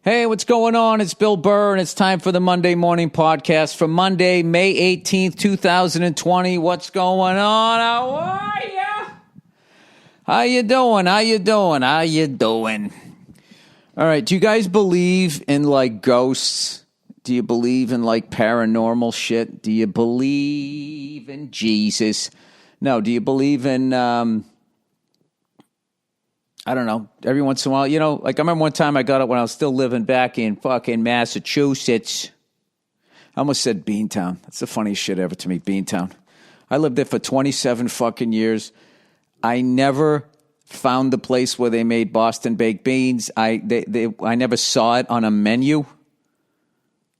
Hey, what's going on? It's Bill Burr, and it's time for the Monday Morning Podcast for Monday, May 18th, 2020. What's going on? How are ya? How you doing? How you doing? How you doing? All right, do you guys believe in, like, ghosts? Do you believe in, like, paranormal shit? Do you believe in Jesus? No, do you believe in, I don't know, every once in a while, you know, like I remember one time I got up when I was still living back in fucking Massachusetts. I almost said Beantown. That's the funniest shit ever to me, Beantown. I lived there for 27 fucking years. I never found the place where they made Boston baked beans. I never saw it on a menu.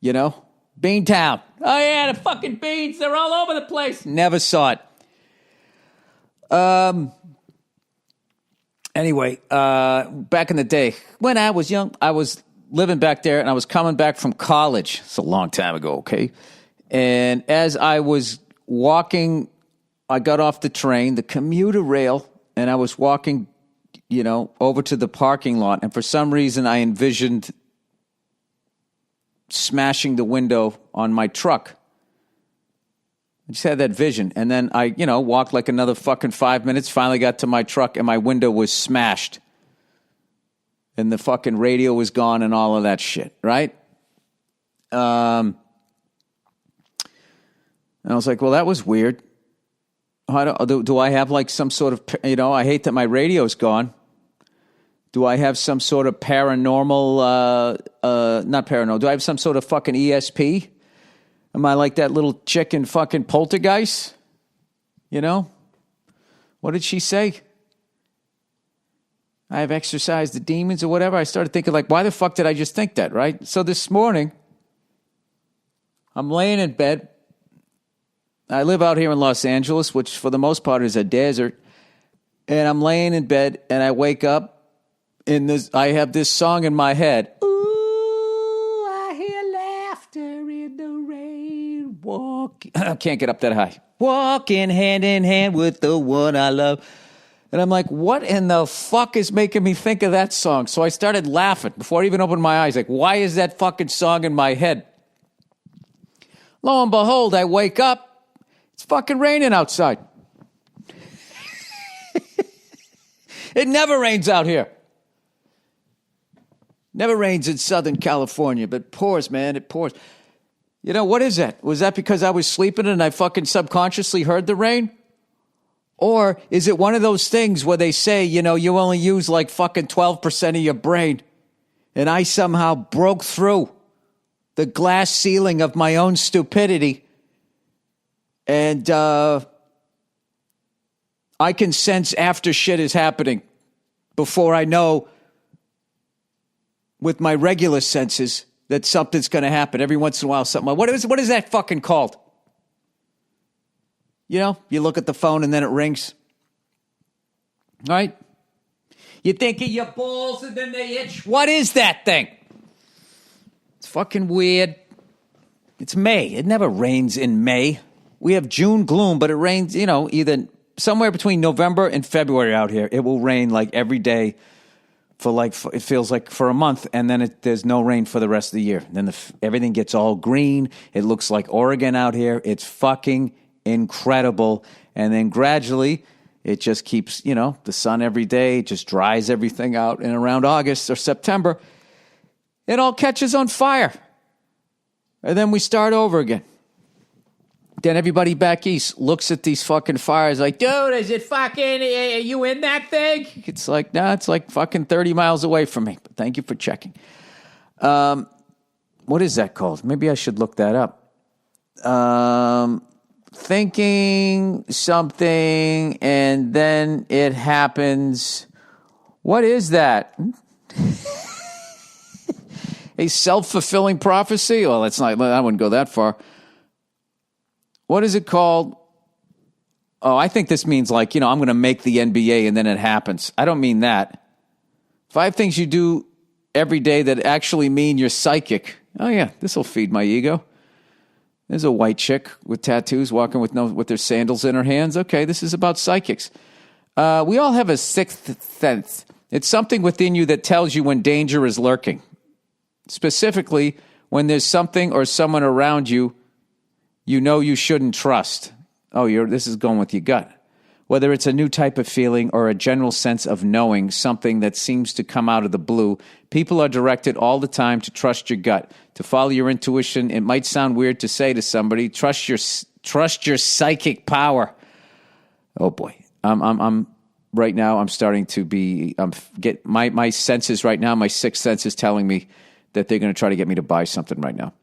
You know? Beantown. Oh yeah, the fucking beans, they're all over the place. Never saw it. Anyway, back in the day, when I was young, I was living back there, and I was coming back from college. It's a long time ago, okay? And as I was walking, I got off the train, the commuter rail, and I was walking, you know, over to the parking lot. And for some reason, I envisioned smashing the window on my truck. I just had that vision. And then I, you know, walked like another fucking 5 minutes, finally got to my truck, and my window was smashed. And the fucking radio was gone and all of that shit, right? And I was like, well, that was weird. Do I have like some sort of, you know, I hate that my radio's gone. Do I have some sort of paranormal, not paranormal, do I have some sort of fucking ESP? Am I like that little chick in fucking Poltergeist? You know? What did she say? I have exorcised the demons or whatever. I started thinking, like, why the fuck did I just think that, right? So this morning, I'm laying in bed. I live out here in Los Angeles, which for the most part is a desert. And I'm laying in bed, and I wake up, and I have this song in my head. Ooh, I hear laughter in the rain. I can't get up that high. Walking hand in hand with the one I love. And I'm like, what in the fuck is making me think of that song? So I started laughing before I even opened my eyes. Like, why is that fucking song in my head? Lo and behold, I wake up. It's fucking raining outside. It never rains out here. Never rains in Southern California, but it pours, man. It pours. You know, what is that? Was that because I was sleeping and I fucking subconsciously heard the rain? Or is it one of those things where they say, you know, you only use like fucking 12% of your brain, and I somehow broke through the glass ceiling of my own stupidity, and I can sense after shit is happening before I know with my regular senses that something's going to happen. Every once in a while, something. What is that fucking called? You know, you look at the phone and then it rings. All right? You think of your balls and then they itch. What is that thing? It's fucking weird. It's May. It never rains in May. We have June gloom, but it rains, you know, either somewhere between November and February out here. It will rain like every day for like, it feels like for a month, and then there's no rain for the rest of the year. Then everything gets all green. It looks like Oregon out here. It's fucking incredible. And then gradually it just keeps, you know, the sun every day just dries everything out, and around August or September it all catches on fire, and then we start over again. Then everybody back east looks at these fucking fires like, dude, is it fucking, are you in that thing? It's like, nah, it's like fucking 30 miles away from me, but thank you for checking. What is that called? Maybe I should look that up. Thinking something and then it happens. What is that? A self-fulfilling prophecy? Well, that's not, I wouldn't go that far. What is it called? Oh, I think this means like, you know, I'm going to make the NBA and then it happens. I don't mean that. 5 things you do every day that actually mean you're psychic. Oh yeah, this will feed my ego. There's a white chick with tattoos walking with their sandals in her hands. Okay, this is about psychics. We all have a sixth sense. It's something within you that tells you when danger is lurking. specifically when there's something or someone around you you know you shouldn't trust. Oh, this is going with your gut. Whether it's a new type of feeling or a general sense of knowing something that seems to come out of the blue, people are directed all the time to trust your gut, to follow your intuition. It might sound weird to say to somebody, trust your psychic power. Oh boy, I'm right now. I'm starting to get my senses right now. My sixth sense is telling me that they're going to try to get me to buy something right now.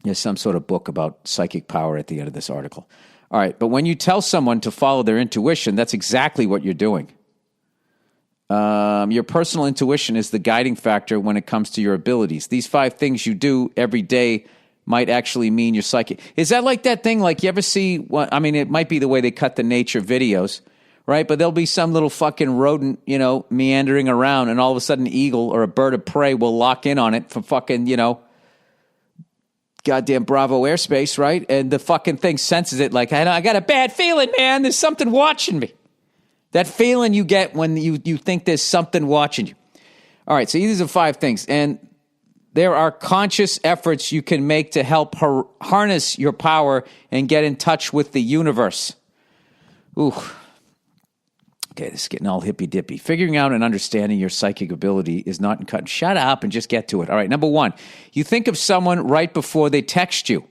There's some sort of book about psychic power at the end of this article. All right, but when you tell someone to follow their intuition, that's exactly what you're doing. Your personal intuition is the guiding factor when it comes to your abilities. These 5 things you do every day might actually mean you're psychic. Is that like that thing, like you ever see, it might be the way they cut the nature videos, right? But there'll be some little fucking rodent, meandering around, and all of a sudden an eagle or a bird of prey will lock in on it for fucking, goddamn Bravo airspace, right? And the fucking thing senses it like, I got a bad feeling, man. There's something watching me. That feeling you get when you think there's something watching you. All right, so these are 5 things. And there are conscious efforts you can make to help harness your power and get in touch with the universe. Ooh. Okay, this is getting all hippy-dippy. Figuring out and understanding your psychic ability is not in cut. Shut up and just get to it. All right, number 1, you think of someone right before they text you.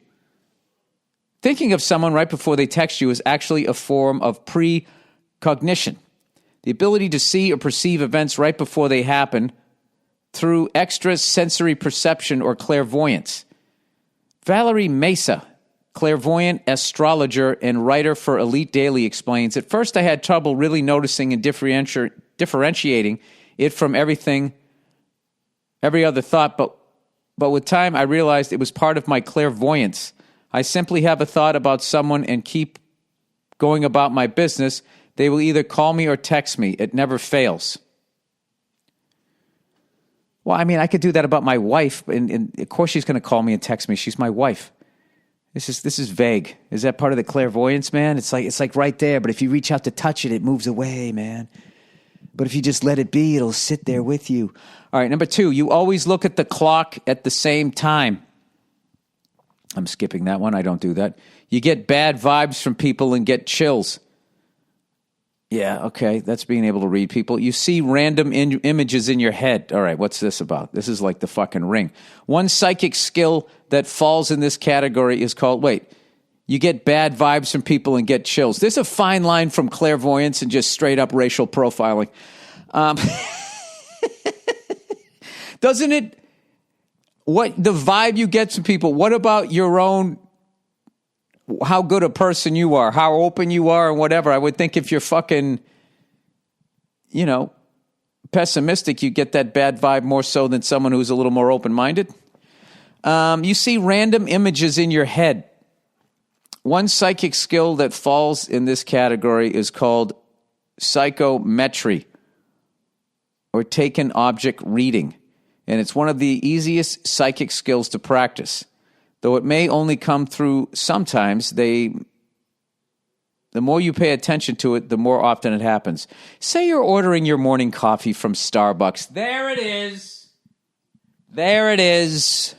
Thinking of someone right before they text you is actually a form of precognition. The ability to see or perceive events right before they happen through extrasensory perception or clairvoyance. Valerie Mesa, clairvoyant astrologer and writer for Elite Daily, explains, at first I had trouble really noticing and differentiating it from every other thought, but with time I realized it was part of my clairvoyance. I simply have a thought about someone and keep going about my business. They will either call me or text me. It never fails. Well, I could do that about my wife, and of course she's going to call me and text me. She's my wife. This is vague. Is that part of the clairvoyance, man? It's like right there, but if you reach out to touch it, it moves away, man. But if you just let it be, it'll sit there with you. All right, number 2, you always look at the clock at the same time. I'm skipping that one. I don't do that. You get bad vibes from people and get chills. Yeah, okay, that's being able to read people. You see random images in your head. All right, what's this about? This is like the fucking Ring. One psychic skill that falls in this category is called, you get bad vibes from people and get chills. There's a fine line from clairvoyance and just straight up racial profiling. Doesn't it, what the vibe you get from people, what about your own, how good a person you are, how open you are, and whatever? I would think if you're fucking, pessimistic, you get that bad vibe more so than someone who's a little more open-minded. You see random images in your head. One psychic skill that falls in this category is called psychometry, or taken object reading. And it's one of the easiest psychic skills to practice. Though it may only come through sometimes, the more you pay attention to it, the more often it happens. Say you're ordering your morning coffee from Starbucks. There it is. There it is.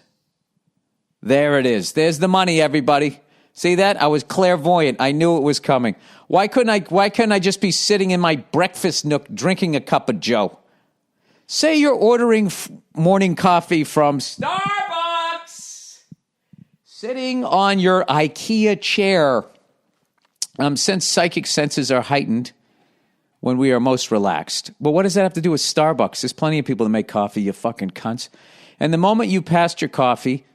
There it is. There's the money, everybody. See that? I was clairvoyant. I knew it was coming. Why couldn't I just be sitting in my breakfast nook drinking a cup of Joe? Say you're ordering morning coffee from Starbucks, sitting on your IKEA chair. Since psychic senses are heightened when we are most relaxed. But what does that have to do with Starbucks? There's plenty of people that make coffee, you fucking cunts. And the moment you passed your coffee,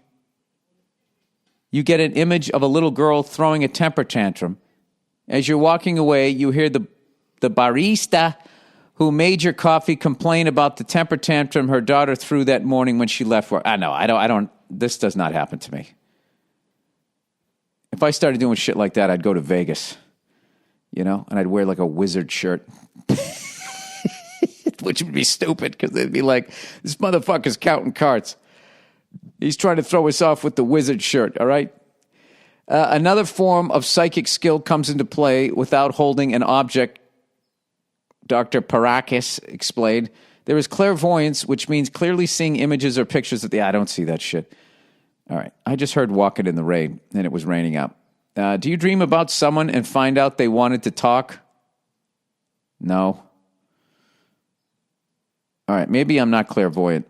you get an image of a little girl throwing a temper tantrum. As you're walking away, you hear the barista who made your coffee complain about the temper tantrum her daughter threw that morning when she left work. I don't, this does not happen to me. If I started doing shit like that, I'd go to Vegas, and I'd wear like a wizard shirt, which would be stupid because they'd be like, this motherfucker's counting cards. He's trying to throw us off with the wizard shirt, all right? Another form of psychic skill comes into play without holding an object, Dr. Parakis explained. There is clairvoyance, which means clearly seeing images or pictures of the... I don't see that shit. All right. I just heard walking in the rain, and it was raining out. Do you dream about someone and find out they wanted to talk? No. All right. Maybe I'm not clairvoyant.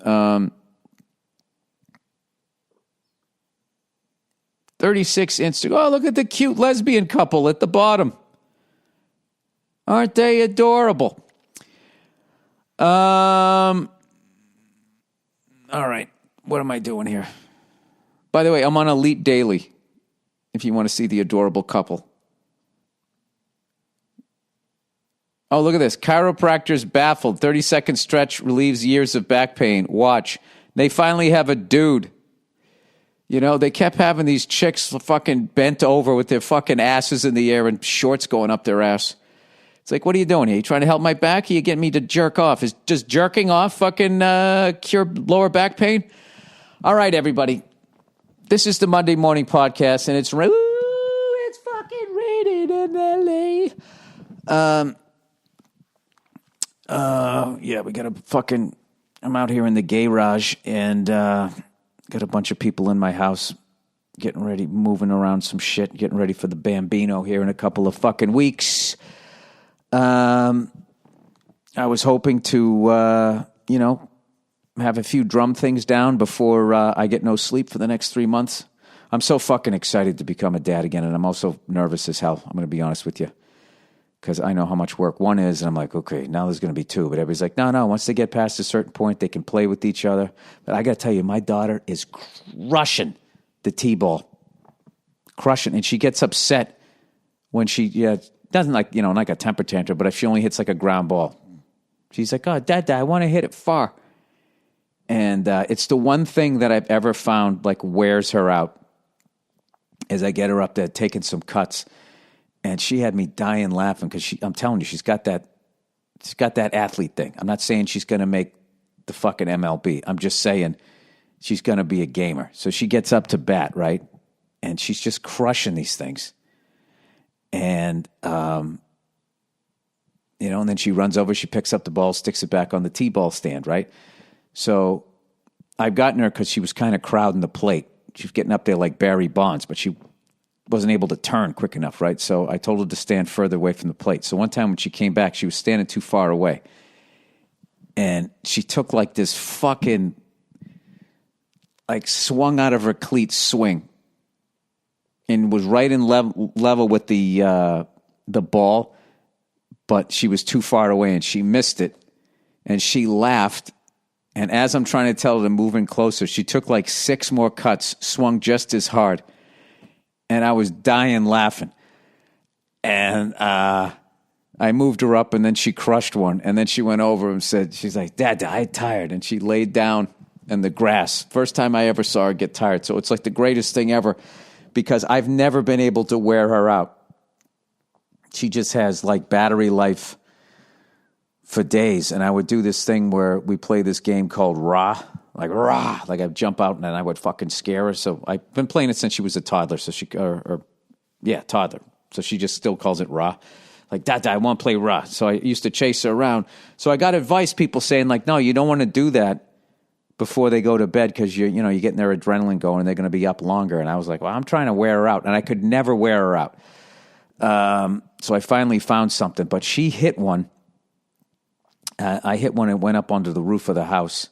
36 Instagram. Oh, look at the cute lesbian couple at the bottom. Aren't they adorable? All right. What am I doing here? By the way, I'm on Elite Daily if you want to see the adorable couple. Oh, look at this. Chiropractors baffled. 30-second stretch relieves years of back pain. Watch. They finally have a dude. You know, they kept having these chicks fucking bent over with their fucking asses in the air and shorts going up their ass. It's like, what are you doing here? You trying to help my back? Or you getting me to jerk off? Is just jerking off fucking cure lower back pain? All right, everybody. This is the Monday Morning Podcast, and it's fucking raining in L.A. Yeah, we got a fucking... I'm out here in the garage, and got a bunch of people in my house getting ready, moving around some shit, getting ready for the Bambino here in a couple of fucking weeks. I was hoping to, have a few drum things down before I get no sleep for the next 3 months. I'm so fucking excited to become a dad again, and I'm also nervous as hell. I'm going to be honest with you, because I know how much work one is, and I'm like, okay, now there's going to be two. But everybody's like, no, once they get past a certain point, they can play with each other. But I got to tell you, my daughter is crushing the T-ball. Crushing. And she gets upset when she doesn't like a temper tantrum, but if she only hits like a ground ball. She's like, oh, Dad, I want to hit it far. And it's the one thing that I've ever found like wears her out as I get her up there taking some cuts. And she had me dying laughing because I'm telling you, she's got that athlete thing. I'm not saying she's going to make the fucking MLB. I'm just saying she's going to be a gamer. So she gets up to bat, right? And she's just crushing these things. And, and then she runs over, she picks up the ball, sticks it back on the T-ball stand, right? So I've gotten her because she was kind of crowding the plate. She was getting up there like Barry Bonds, but she wasn't able to turn quick enough, right? So I told her to stand further away from the plate. So one time when she came back, she was standing too far away. And she took like this fucking, like swung out of her cleat swing and was right in level with the ball, but she was too far away and she missed it. And she laughed. And as I'm trying to tell her to move in closer, she took like 6 more cuts, swung just as hard. And I was dying laughing. And I moved her up, and then she crushed one. And then she went over and said, she's like, Dad, I'm tired. And she laid down in the grass. First time I ever saw her get tired. So it's like the greatest thing ever because I've never been able to wear her out. She just has like battery life for days. And I would do this thing where we play this game called Ra. Like I'd jump out and then I would fucking scare her. So I've been playing it since she was a toddler. So toddler. So she just still calls it Ra. Like, Dad, I want to play Ra. So I used to chase her around. So I got advice, people saying like, no, you don't want to do that before they go to bed because you're getting their adrenaline going and they're going to be up longer. And I was like, well, I'm trying to wear her out. And I could never wear her out. So I finally found something. But she hit one. I hit one and went up onto the roof of the house.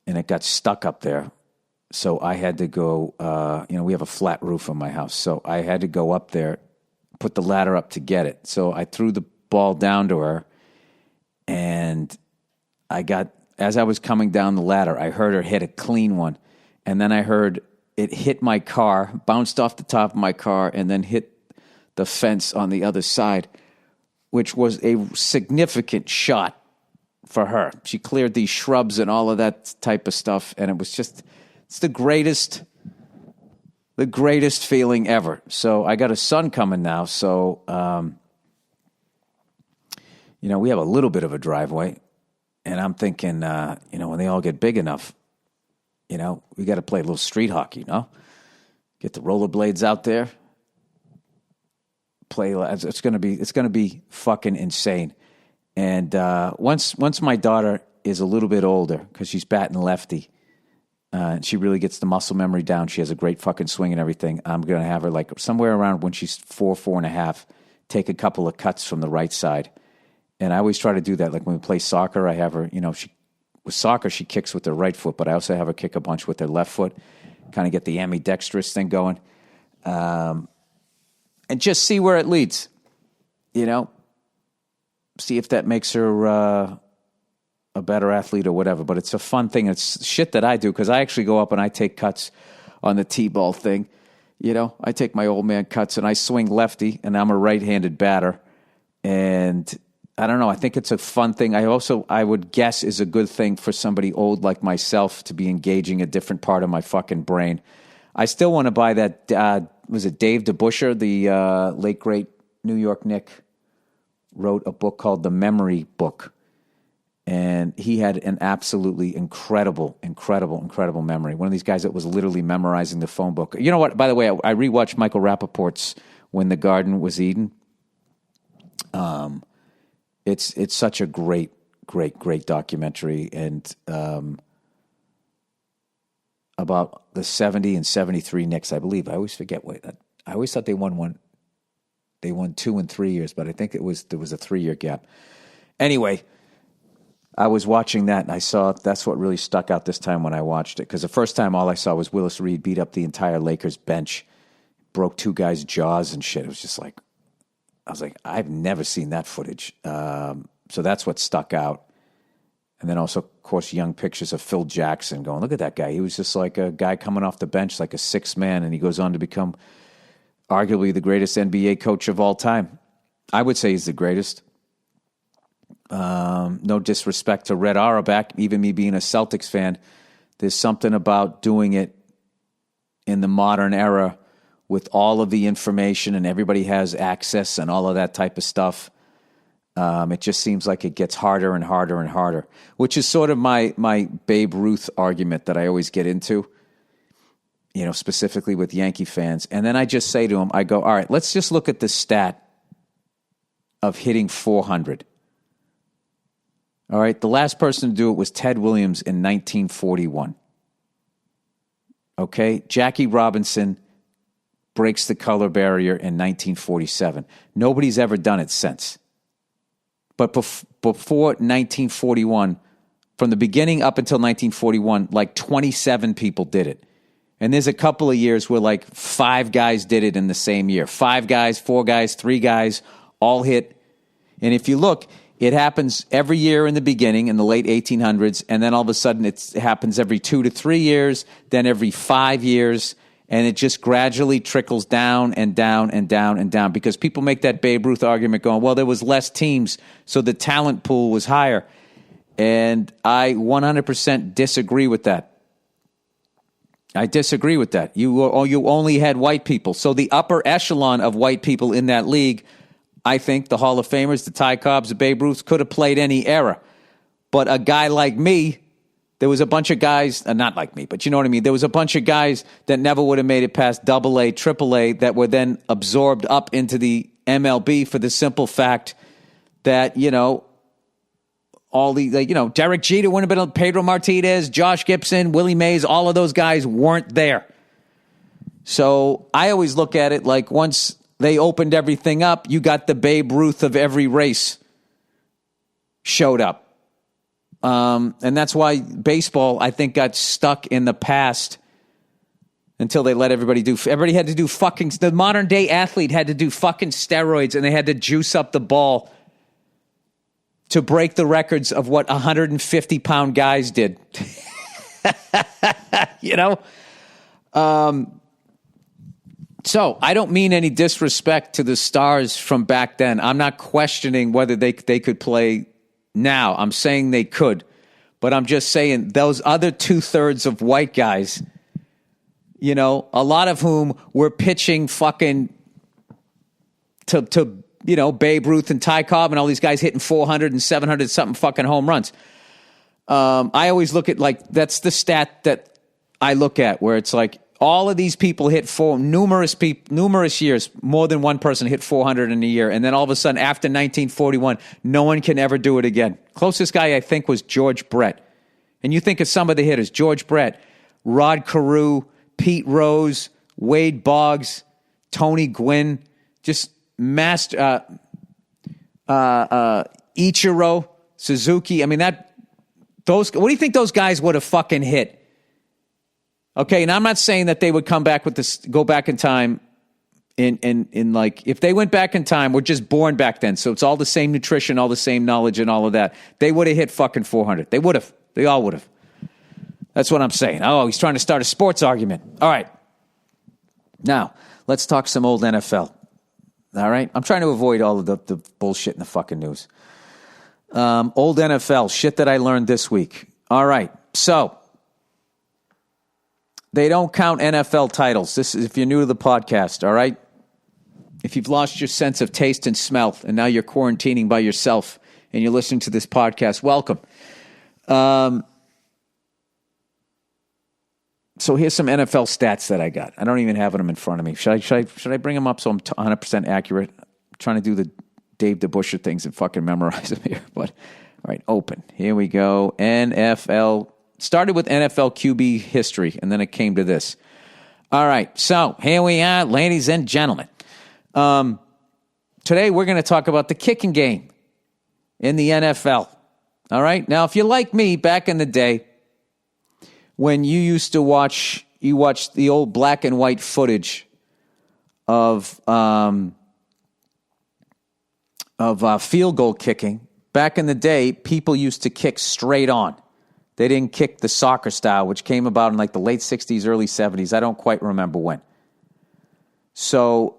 And it got stuck up there. So I had to go, we have a flat roof on my house. So I had to go up there, put the ladder up to get it. So I threw the ball down to her. And as I was coming down the ladder, I heard her hit a clean one. And then I heard it hit my car, bounced off the top of my car, and then hit the fence on the other side, which was a significant shot for her. She cleared these shrubs and all of that type of stuff, and it's the greatest feeling ever. So I got a son coming now, so we have a little bit of a driveway, and I'm thinking, when they all get big enough, we got to play a little street hockey, Get the rollerblades out there, play. It's gonna be fucking insane. And once my daughter is a little bit older, because she's batting lefty, and she really gets the muscle memory down, she has a great fucking swing and everything, I'm going to have her like somewhere around when she's 4.5, take a couple of cuts from the right side. And I always try to do that. Like when we play soccer, I have her, with soccer, she kicks with her right foot, but I also have her kick a bunch with her left foot, kind of get the ambidextrous thing going. And just see where it leads, see if that makes her a better athlete or whatever. But it's a fun thing. It's shit that I do because I actually go up and I take cuts on the T-ball thing. I take my old man cuts and I swing lefty, and I'm a right-handed batter. And I don't know. I think it's a fun thing. I would guess is a good thing for somebody old like myself to be engaging a different part of my fucking brain. I still want to buy that, was it Dave DeBuscher, the late, great New York Knick, wrote a book called The Memory Book. And he had an absolutely incredible memory. One of these guys that was literally memorizing the phone book. You know what? By the way, I rewatched Michael Rappaport's When the Garden Was Eden. It's such a great documentary, and about the 70 and 73 Knicks, I believe. I always forget I always thought they won one. They won 2 in 3 years, but I think there was a 3-year gap. Anyway, I was watching that, and I saw that's what really stuck out this time when I watched it. Because the first time, all I saw was Willis Reed beat up the entire Lakers bench, broke 2 guys' jaws and shit. It was just like, I was like, I've never seen that footage. So that's what stuck out. And then also, of course, young pictures of Phil Jackson going, look at that guy. He was just like a guy coming off the bench, like a 6th man, and he goes on to become arguably the greatest NBA coach of all time. I would say he's the greatest. No disrespect to Red Auerbach, even me being a Celtics fan. There's something about doing it in the modern era with all of the information and everybody has access and all of that type of stuff. It just seems like it gets harder and harder and harder, which is sort of my Babe Ruth argument that I always get into, specifically with Yankee fans. And then I just say to them, I go, all right, let's just look at the stat of hitting 400. All right, the last person to do it was Ted Williams in 1941. Okay, Jackie Robinson breaks the color barrier in 1947. Nobody's ever done it since. But before 1941, from the beginning up until 1941, like 27 people did it. And there's a couple of years where like 5 guys did it in the same year. 5 guys, 4 guys, 3 guys, all hit. And if you look, it happens every year in the beginning, in the late 1800s, and then all of a sudden it happens every 2 to 3 years, then every 5 years, and it just gradually trickles down and down and down and down because people make that Babe Ruth argument going, well, there was less teams, so the talent pool was higher. And I 100% disagree with that. I disagree with that. You only had white people. So the upper echelon of white people in that league, I think the Hall of Famers, the Ty Cobbs, the Babe Ruths, could have played any era. But a guy like me, there was a bunch of guys, not like me, but you know what I mean? There was a bunch of guys that never would have made it past AA, AAA, that were then absorbed up into the MLB for the simple fact that, all the, Derek Jeter wouldn't have been, Pedro Martinez, Josh Gibson, Willie Mays, all of those guys weren't there. So I always look at it like once they opened everything up, you got the Babe Ruth of every race showed up. And that's why baseball, I think, got stuck in the past until they let everybody had to do the modern day athlete had to do fucking steroids and they had to juice up the ball to break the records of what 150-pound guys did. So I don't mean any disrespect to the stars from back then. I'm not questioning whether they could play now. I'm saying they could. But I'm just saying those other 2/3 of white guys, a lot of whom were pitching fucking to Babe Ruth and Ty Cobb and all these guys hitting 400 and 700 something fucking home runs. I always look at that's the stat that I look at where it's like, All of these people hit numerous years, more than one person hit 400 in a year. And then all of a sudden, after 1941, no one can ever do it again. Closest guy, I think, was George Brett. And you think of some of the hitters, George Brett, Rod Carew, Pete Rose, Wade Boggs, Tony Gwynn, just master, Ichiro, Suzuki. I mean, what do you think those guys would have fucking hit? Okay, and I'm not saying that they would come back with this, go back in time in like, if they went back in time, we're just born back then. So it's all the same nutrition, all the same knowledge and all of that. They would have hit fucking 400. They would have. They all would have. That's what I'm saying. Oh, he's trying to start a sports argument. All right. Now, let's talk some old NFL. All right? I'm trying to avoid all of the bullshit in the fucking news. Old NFL, shit that I learned this week. All right. So, they don't count NFL titles. This is if you're new to the podcast, all right? If you've lost your sense of taste and smell, and now you're quarantining by yourself, and you're listening to this podcast, welcome. So here's some NFL stats that I got. I don't even have them in front of me. Should I bring them up so I'm 100% accurate? I'm trying to do the Dave DeBuscher things and fucking memorize them here. But, all right, open. Here we go. NFL. Started with NFL QB history, and then it came to this. All right, so here we are, ladies and gentlemen. Today we're going to talk about the kicking game in the NFL. All right, now if you're like me back in the day, when you used to watch the old black and white footage of field goal kicking. Back in the day, people used to kick straight on. They didn't kick the soccer style, which came about in like the late 60s, early 70s. I don't quite remember when. So,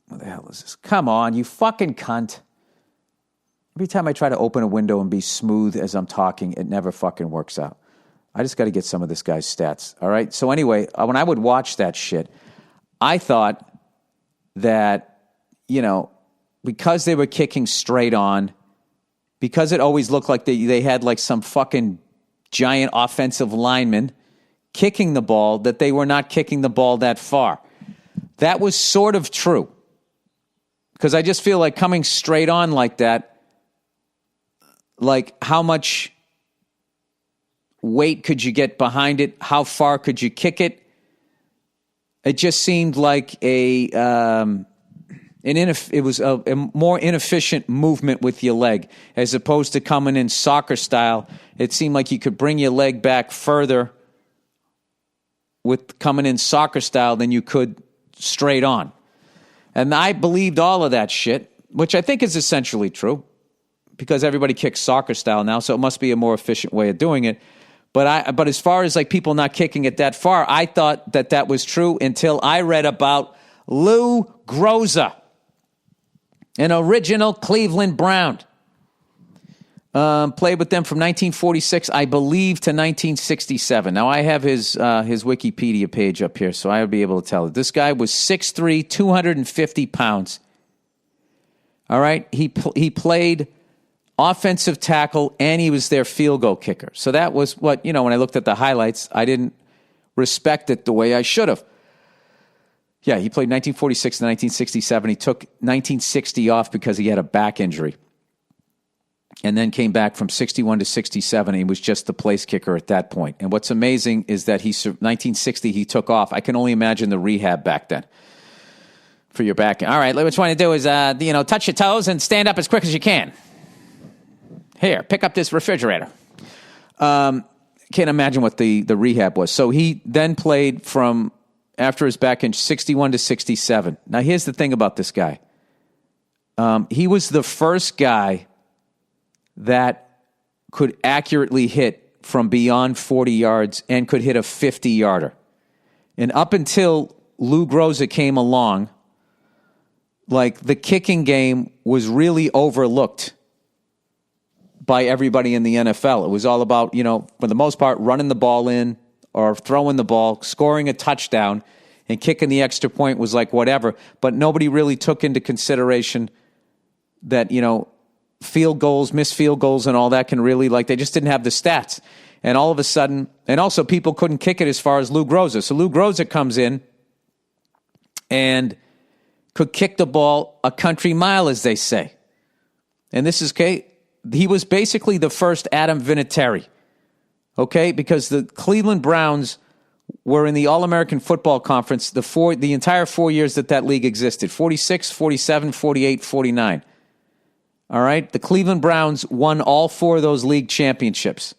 what the hell is this? Come on, you fucking cunt. Every time I try to open a window and be smooth as I'm talking, it never fucking works out. I just got to get some of this guy's stats, all right? So anyway, when I would watch that shit, I thought that, because they were kicking straight on, because it always looked like they had like some fucking giant offensive lineman kicking the ball, that they were not kicking the ball that far. That was sort of true. Because I just feel like coming straight on like that, like how much weight could you get behind it? How far could you kick it? It just seemed like it was a more inefficient movement with your leg as opposed to coming in soccer style. It seemed like you could bring your leg back further with coming in soccer style than you could straight on. And I believed all of that shit, which I think is essentially true because everybody kicks soccer style now, so it must be a more efficient way of doing it. But as far as like people not kicking it that far, I thought that was true until I read about Lou Groza, an original Cleveland Brown. Played with them from 1946, I believe, to 1967. Now, I have his Wikipedia page up here, so I'll be able to tell it. This guy was 6'3", 250 pounds. All right? He played offensive tackle, and he was their field goal kicker. So that was what, when I looked at the highlights, I didn't respect it the way I should have. Yeah, he played 1946 to 1967. He took 1960 off because he had a back injury. And then came back from 61 to 67. And he was just the place kicker at that point. And what's amazing is that 1960 he took off. I can only imagine the rehab back then for your back. All right, what you want to do is touch your toes and stand up as quick as you can. Here, pick up this refrigerator. Can't imagine what the rehab was. So he then played from after his back injury 61 to 67. Now here's the thing about this guy. He was the first guy that could accurately hit from beyond 40 yards and could hit a 50-yarder. And up until Lou Groza came along, like the kicking game was really overlooked by everybody in the NFL. It was all about, for the most part, running the ball in or throwing the ball, scoring a touchdown, and kicking the extra point was like whatever. But nobody really took into consideration that, field goals, missed field goals, and all that can really, they just didn't have the stats. And all of a sudden, and also people couldn't kick it as far as Lou Groza. So Lou Groza comes in and could kick the ball a country mile, as they say. And this is, okay, he was basically the first Adam Vinatieri, okay, because the Cleveland Browns were in the All-American Football Conference the entire 4 years that league existed, 46, 47, 48, 49. All right? The Cleveland Browns won all 4 of those league championships.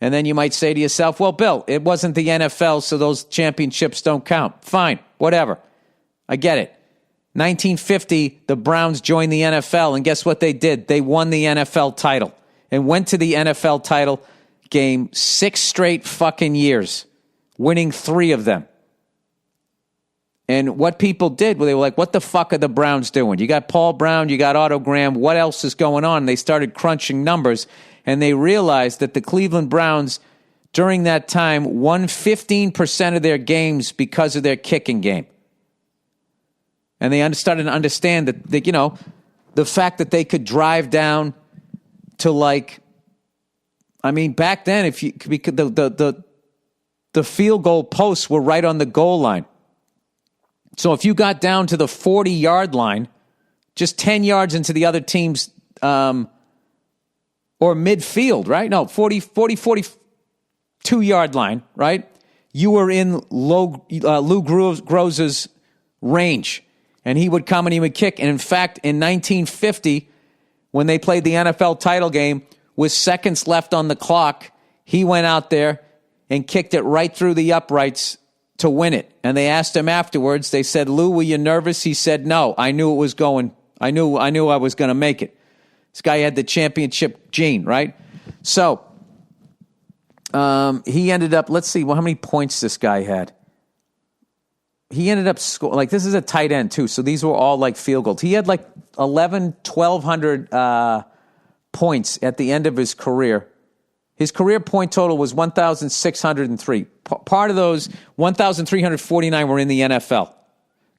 And then you might say to yourself, well, Bill, it wasn't the NFL, so those championships don't count. Fine, whatever. I get it. 1950, the Browns joined the NFL, and guess what they did? They won the NFL title and went to the NFL title game 6 straight fucking years, winning 3 of them. And what people did, they were like, what the fuck are the Browns doing? You got Paul Brown, you got Otto Graham, what else is going on? And they started crunching numbers, and they realized that the Cleveland Browns, during that time, won 15% of their games because of their kicking game. And they started to understand that, the fact that they could drive down to back then, the field goal posts were right on the goal line. So if you got down to the 40-yard line, just 10 yards into the other team's, or midfield, right? No, 42-yard line, right? You were in Lou Groza's range. And he would come and he would kick. And in fact, in 1950, when they played the NFL title game, with seconds left on the clock, he went out there and kicked it right through the uprights to win it. And they asked him afterwards, they said, Lou, were you nervous? He said, no, I knew it was going. I knew I was going to make it. This guy had the championship gene, right? So he ended up, let's see, how many points this guy had. He ended up scoring, this is a tight end too, so these were all field goals. He had 1,200 points at the end of his career. His career point total was 1,603. Part of those, 1,349 were in the NFL.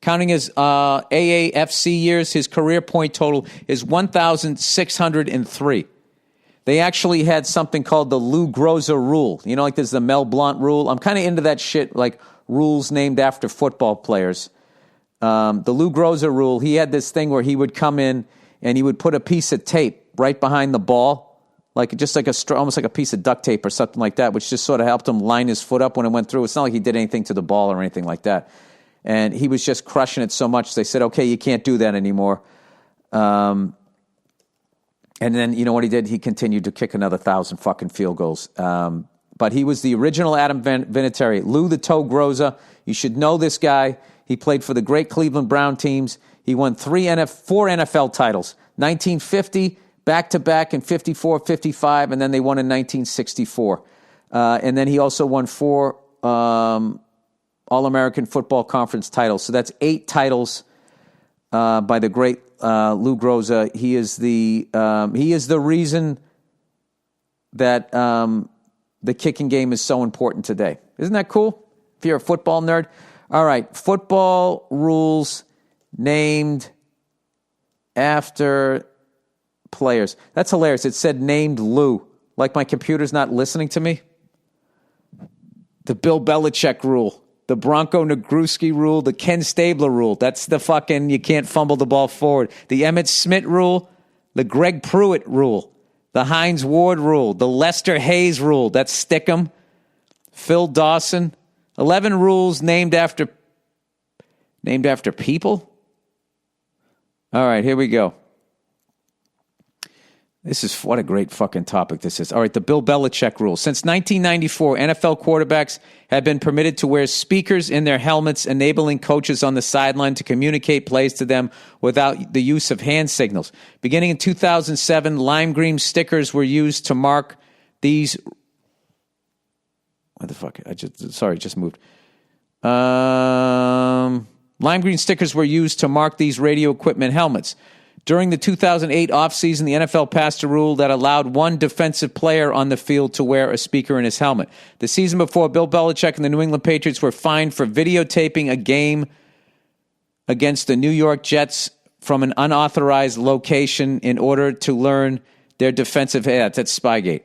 Counting his AAFC years, his career point total is 1,603. They actually had something called the Lou Groza Rule. There's the Mel Blount Rule. I'm kind of into that shit, rules named after football players. The Lou Groza Rule, he had this thing where he would come in and he would put a piece of tape right behind the ball, almost like a piece of duct tape or something like that, which just sort of helped him line his foot up when it went through. It's not like he did anything to the ball or anything like that. And he was just crushing it so much, they said, okay, you can't do that anymore. And then, you know what he did? He continued to kick another 1,000 fucking field goals. But he was the original Adam Vinatieri. Lou the Toe Groza. You should know this guy. He played for the great Cleveland Brown teams. He won 4 NFL titles. 1950, back-to-back in 54, 55, and then they won in 1964. And then he also won 4 All-American Football Conference titles. So that's 8 titles by the great Lou Groza. He is the reason that the kicking game is so important today. Isn't that cool? If you're a football nerd. All right, football rules named after players. That's hilarious. It said named Lou. Like my computer's not listening to me. The Bill Belichick rule. The Bronco Nagurski rule. The Ken Stabler rule. That's the fucking you can't fumble the ball forward. The Emmitt Smith rule. The Greg Pruitt rule. The Hines Ward rule. The Lester Hayes rule. That's Stickum. Phil Dawson. 11 rules named after people. All right, here we go. What a great fucking topic this is. All right, the Bill Belichick rule. Since 1994, NFL quarterbacks have been permitted to wear speakers in their helmets, enabling coaches on the sideline to communicate plays to them without the use of hand signals. Beginning in 2007, lime green stickers were used to mark these. What the fuck? Just moved. Lime green stickers were used to mark these radio equipment helmets. During the 2008 offseason, the NFL passed a rule that allowed one defensive player on the field to wear a speaker in his helmet. The season before, Bill Belichick and the New England Patriots were fined for videotaping a game against the New York Jets from an unauthorized location in order to learn their defensive ads. That's Spygate.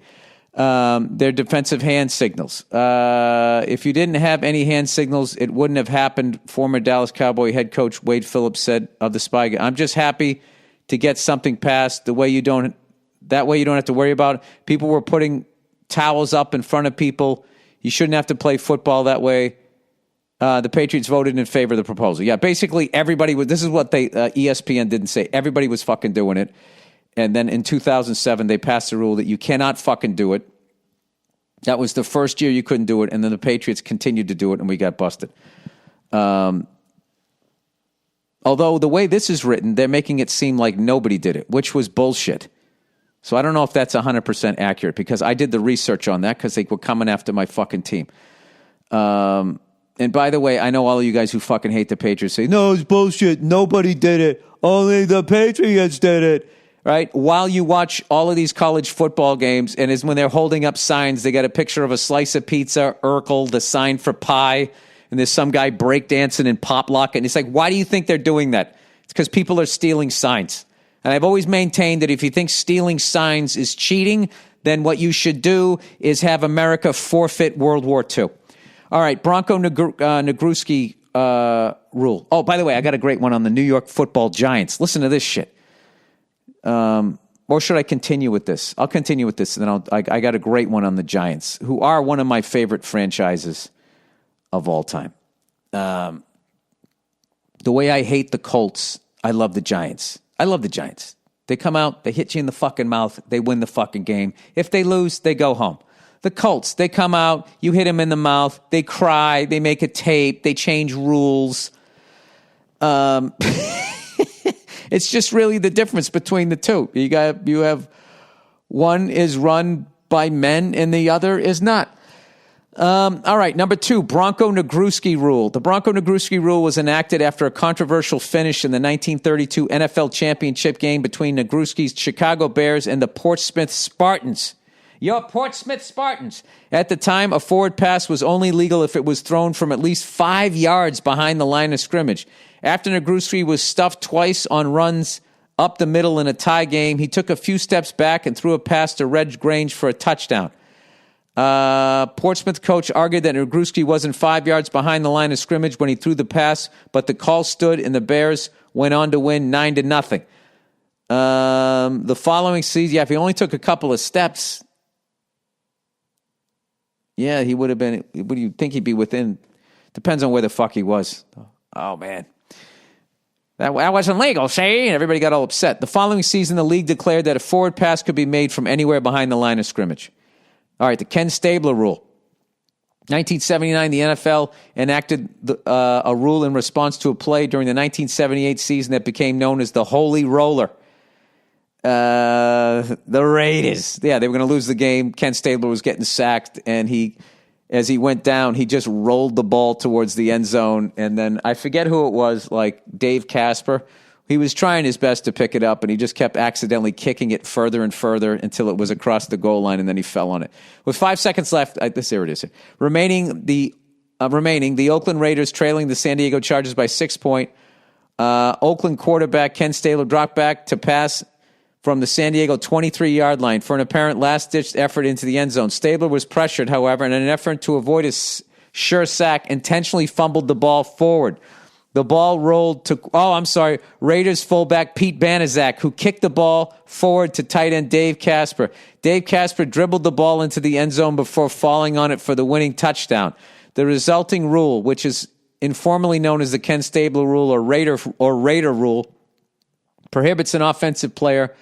Their defensive hand signals. If you didn't have any hand signals, it wouldn't have happened. Former Dallas Cowboy head coach Wade Phillips said of the spy game. I'm just happy to get something passed that way you don't have to worry about it. People were putting towels up in front of people. You shouldn't have to play football that way. The Patriots voted in favor of the proposal. Yeah, basically everybody was. This is what ESPN didn't say. Everybody was fucking doing it. And then in 2007, they passed a rule that you cannot fucking do it. That was the first year you couldn't do it, and then the Patriots continued to do it, and we got busted. Although the way this is written, they're making it seem like nobody did it, which was bullshit. So I don't know if that's 100% accurate, because I did the research on that because they were coming after my fucking team. And by the way, I know all of you guys who fucking hate the Patriots say, no, it's bullshit. Nobody did it. Only the Patriots did it. Right? While you watch all of these college football games, and is when they're holding up signs, they got a picture of a slice of pizza, Urkel, the sign for pie, and there's some guy breakdancing and pop locking. And it's like, why do you think they're doing that? It's because people are stealing signs. And I've always maintained that if you think stealing signs is cheating, then what you should do is have America forfeit World War II. All right, Bronco Nagurski rule. Oh, by the way, I got a great one on the New York Football Giants. Listen to this shit. Or should I continue with this? I'll continue with this, and then I got a great one on the Giants, who are one of my favorite franchises of all time. The way I hate the Colts, I love the Giants. I love the Giants. They come out, they hit you in the fucking mouth, they win the fucking game. If they lose, they go home. The Colts, they come out, you hit them in the mouth, they cry, they make a tape, they change rules. It's just really the difference between the two. You have one is run by men and the other is not. All right, number 2, Bronco Nagurski rule. The Bronco Nagurski rule was enacted after a controversial finish in the 1932 NFL championship game between Nagurski's Chicago Bears and the Portsmouth Spartans. Your Portsmouth Spartans. At the time, a forward pass was only legal if it was thrown from at least 5 yards behind the line of scrimmage. After Nagurski was stuffed twice on runs up the middle in a tie game, he took a few steps back and threw a pass to Reg Grange for a touchdown. Portsmouth coach argued that Nagurski wasn't 5 yards behind the line of scrimmage when he threw the pass, but the call stood and the Bears went on to win 9-0. The following season, if he only took a couple of steps, yeah, he would have been. Would you think he'd be within? Depends on where the fuck he was. Oh man, that wasn't legal. See, and everybody got all upset. The following season, the league declared that a forward pass could be made from anywhere behind the line of scrimmage. All right, the Ken Stabler rule. 1979, the NFL enacted a rule in response to a play during the 1978 season that became known as the Holy Roller. The Raiders. Yeah, they were going to lose the game. Ken Stabler was getting sacked, and as he went down, he just rolled the ball towards the end zone. And then I forget who it was, like Dave Casper. He was trying his best to pick it up, and he just kept accidentally kicking it further and further until it was across the goal line, and then he fell on it. With 5 seconds left, there it is. Remaining, the Oakland Raiders trailing the San Diego Chargers by 6 points. Oakland quarterback Ken Stabler dropped back to pass from the San Diego 23-yard line for an apparent last-ditch effort into the end zone. Stabler was pressured, however, and in an effort to avoid a sure sack, intentionally fumbled the ball forward. The ball rolled to, Raiders fullback Pete Banaszak, who kicked the ball forward to tight end Dave Casper. Dave Casper dribbled the ball into the end zone before falling on it for the winning touchdown. The resulting rule, which is informally known as the Ken Stabler rule or Raider rule, prohibits an offensive player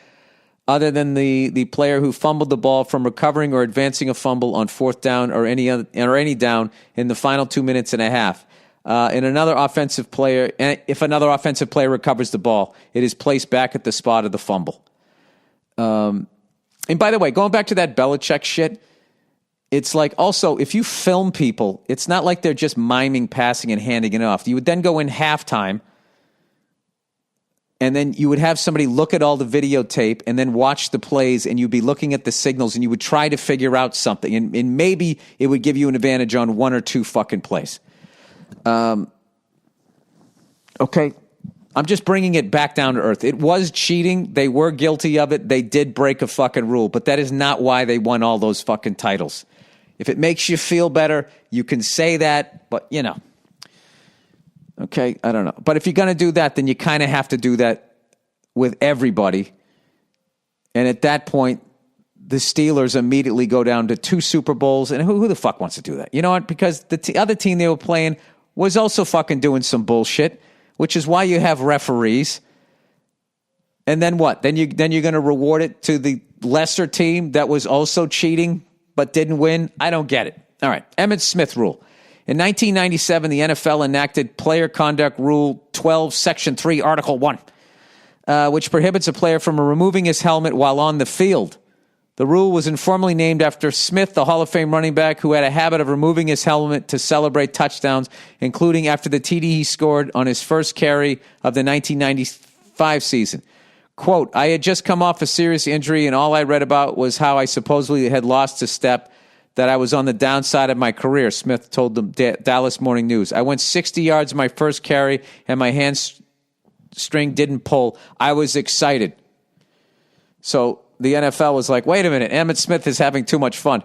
other than the player who fumbled the ball from recovering or advancing a fumble on fourth down or any down in the final 2 minutes and a half. If another offensive player recovers the ball, it is placed back at the spot of the fumble. And by the way, going back to that Belichick shit, it's like also if you film people, it's not like they're just miming passing and handing it off. You would then go in halftime, and then you would have somebody look at all the videotape and then watch the plays, and you'd be looking at the signals, and you would try to figure out something, and maybe it would give you an advantage on one or two fucking plays. Okay. I'm just bringing it back down to earth. It was cheating. They were guilty of it. They did break a fucking rule, but that is not why they won all those fucking titles. If it makes you feel better, you can say that, but okay, I don't know. But if you're going to do that, then you kind of have to do that with everybody. And at that point, the Steelers immediately go down to 2 Super Bowls. And who the fuck wants to do that? You know what? Because the other team they were playing was also fucking doing some bullshit, which is why you have referees. And then what? Then you're going to reward it to the lesser team that was also cheating but didn't win? I don't get it. All right, Emmitt Smith rule. In 1997, the NFL enacted Player Conduct Rule 12, Section 3, Article 1, which prohibits a player from removing his helmet while on the field. The rule was informally named after Smith, the Hall of Fame running back, who had a habit of removing his helmet to celebrate touchdowns, including after the TD he scored on his first carry of the 1995 season. Quote, I had just come off a serious injury, and all I read about was how I supposedly had lost a step, that I was on the downside of my career, Smith told the Dallas Morning News. I went 60 yards my first carry, and my hamstring didn't pull. I was excited. So the NFL was like, wait a minute, Emmitt Smith is having too much fun.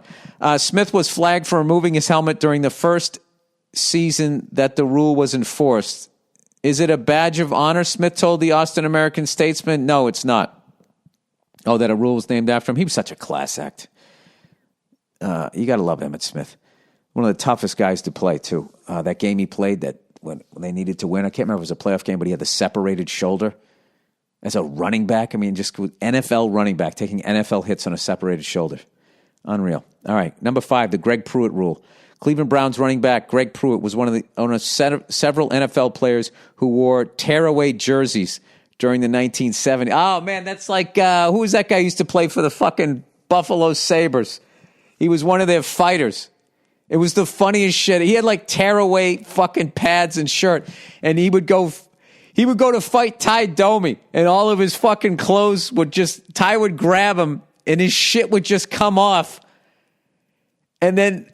Smith was flagged for removing his helmet during the first season that the rule was enforced. Is it a badge of honor, Smith told the Austin American-Statesman? No, it's not. Oh, that a rule was named after him? He was such a class act. You got to love Emmitt Smith. One of the toughest guys to play, too. That game he played that when they needed to win, I can't remember if it was a playoff game, but he had the separated shoulder. As a running back, I mean, just NFL running back, taking NFL hits on a separated shoulder. Unreal. All right, number 5, the Greg Pruitt rule. Cleveland Browns running back Greg Pruitt was one of several NFL players who wore tearaway jerseys during the 1970s. Oh, man, that's like, who was that guy who used to play for the fucking Buffalo Sabres? He was one of their fighters. It was the funniest shit. He had like tearaway fucking pads and shirt, and he would go to fight Ty Domi, and all of his fucking clothes Ty would grab him, and his shit would just come off. And then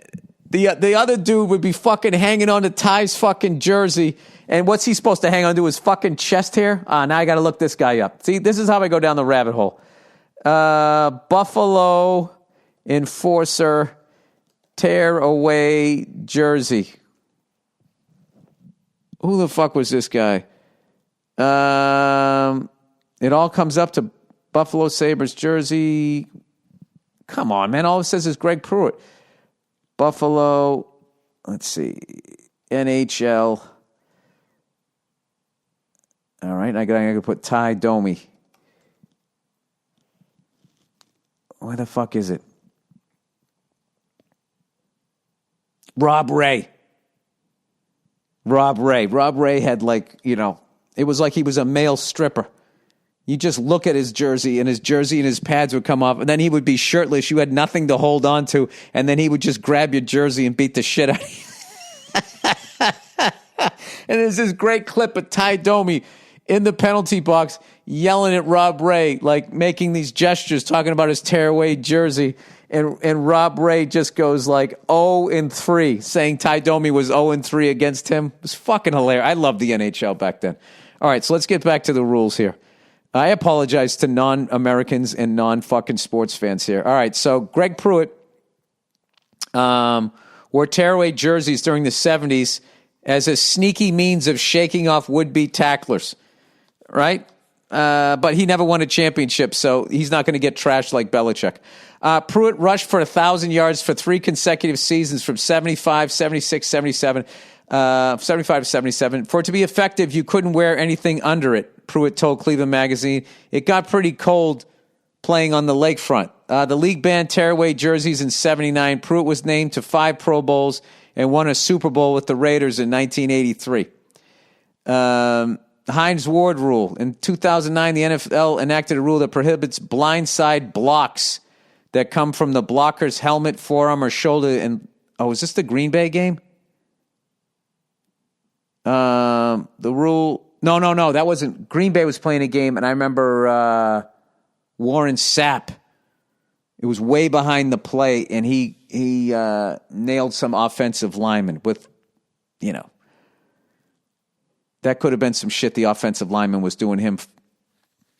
the other dude would be fucking hanging on to Ty's fucking jersey. And what's he supposed to hang on to? His fucking chest hair? Now I got to look this guy up. See, this is how I go down the rabbit hole. Buffalo enforcer tear away jersey. Who the fuck was this guy? It all comes up to Buffalo Sabres jersey. Come on, man. All it says is Greg Pruitt. Buffalo, let's see, NHL. All right, I'm going to put Ty Domi. Where the fuck is it? Rob Ray. Rob Ray had it was like he was a male stripper. You just look at his jersey and his pads would come off, and then he would be shirtless. You had nothing to hold on to, and then he would just grab your jersey and beat the shit out of you. And there's this great clip of Ty Domi in the penalty box yelling at Rob Ray, like making these gestures, talking about his tearaway jersey. And Rob Ray just goes like 0-3, saying Ty Domi was 0-3 against him. It was fucking hilarious. I loved the NHL back then. All right, so let's get back to the rules here. I apologize to non-Americans and non-fucking sports fans here. All right, so Greg Pruitt wore tearaway jerseys during the 70s as a sneaky means of shaking off would-be tacklers, right? But he never won a championship, so he's not going to get trashed like Belichick. Pruitt rushed for 1,000 yards for 3 consecutive seasons from 75, 76, 77, 75 to 77. For it to be effective, you couldn't wear anything under it, Pruitt told Cleveland Magazine. It got pretty cold playing on the lakefront. The league banned tearaway jerseys in 79. Pruitt was named to 5 Pro Bowls and won a Super Bowl with the Raiders in 1983. Hines Ward rule. In 2009, the NFL enacted a rule that prohibits blindside blocks that come from the blocker's helmet, forearm, or shoulder. And is this the Green Bay game? The rule. No. That wasn't. Green Bay was playing a game, and I remember Warren Sapp. It was way behind the play, and he nailed some offensive lineman with, That could have been some shit the offensive lineman was doing him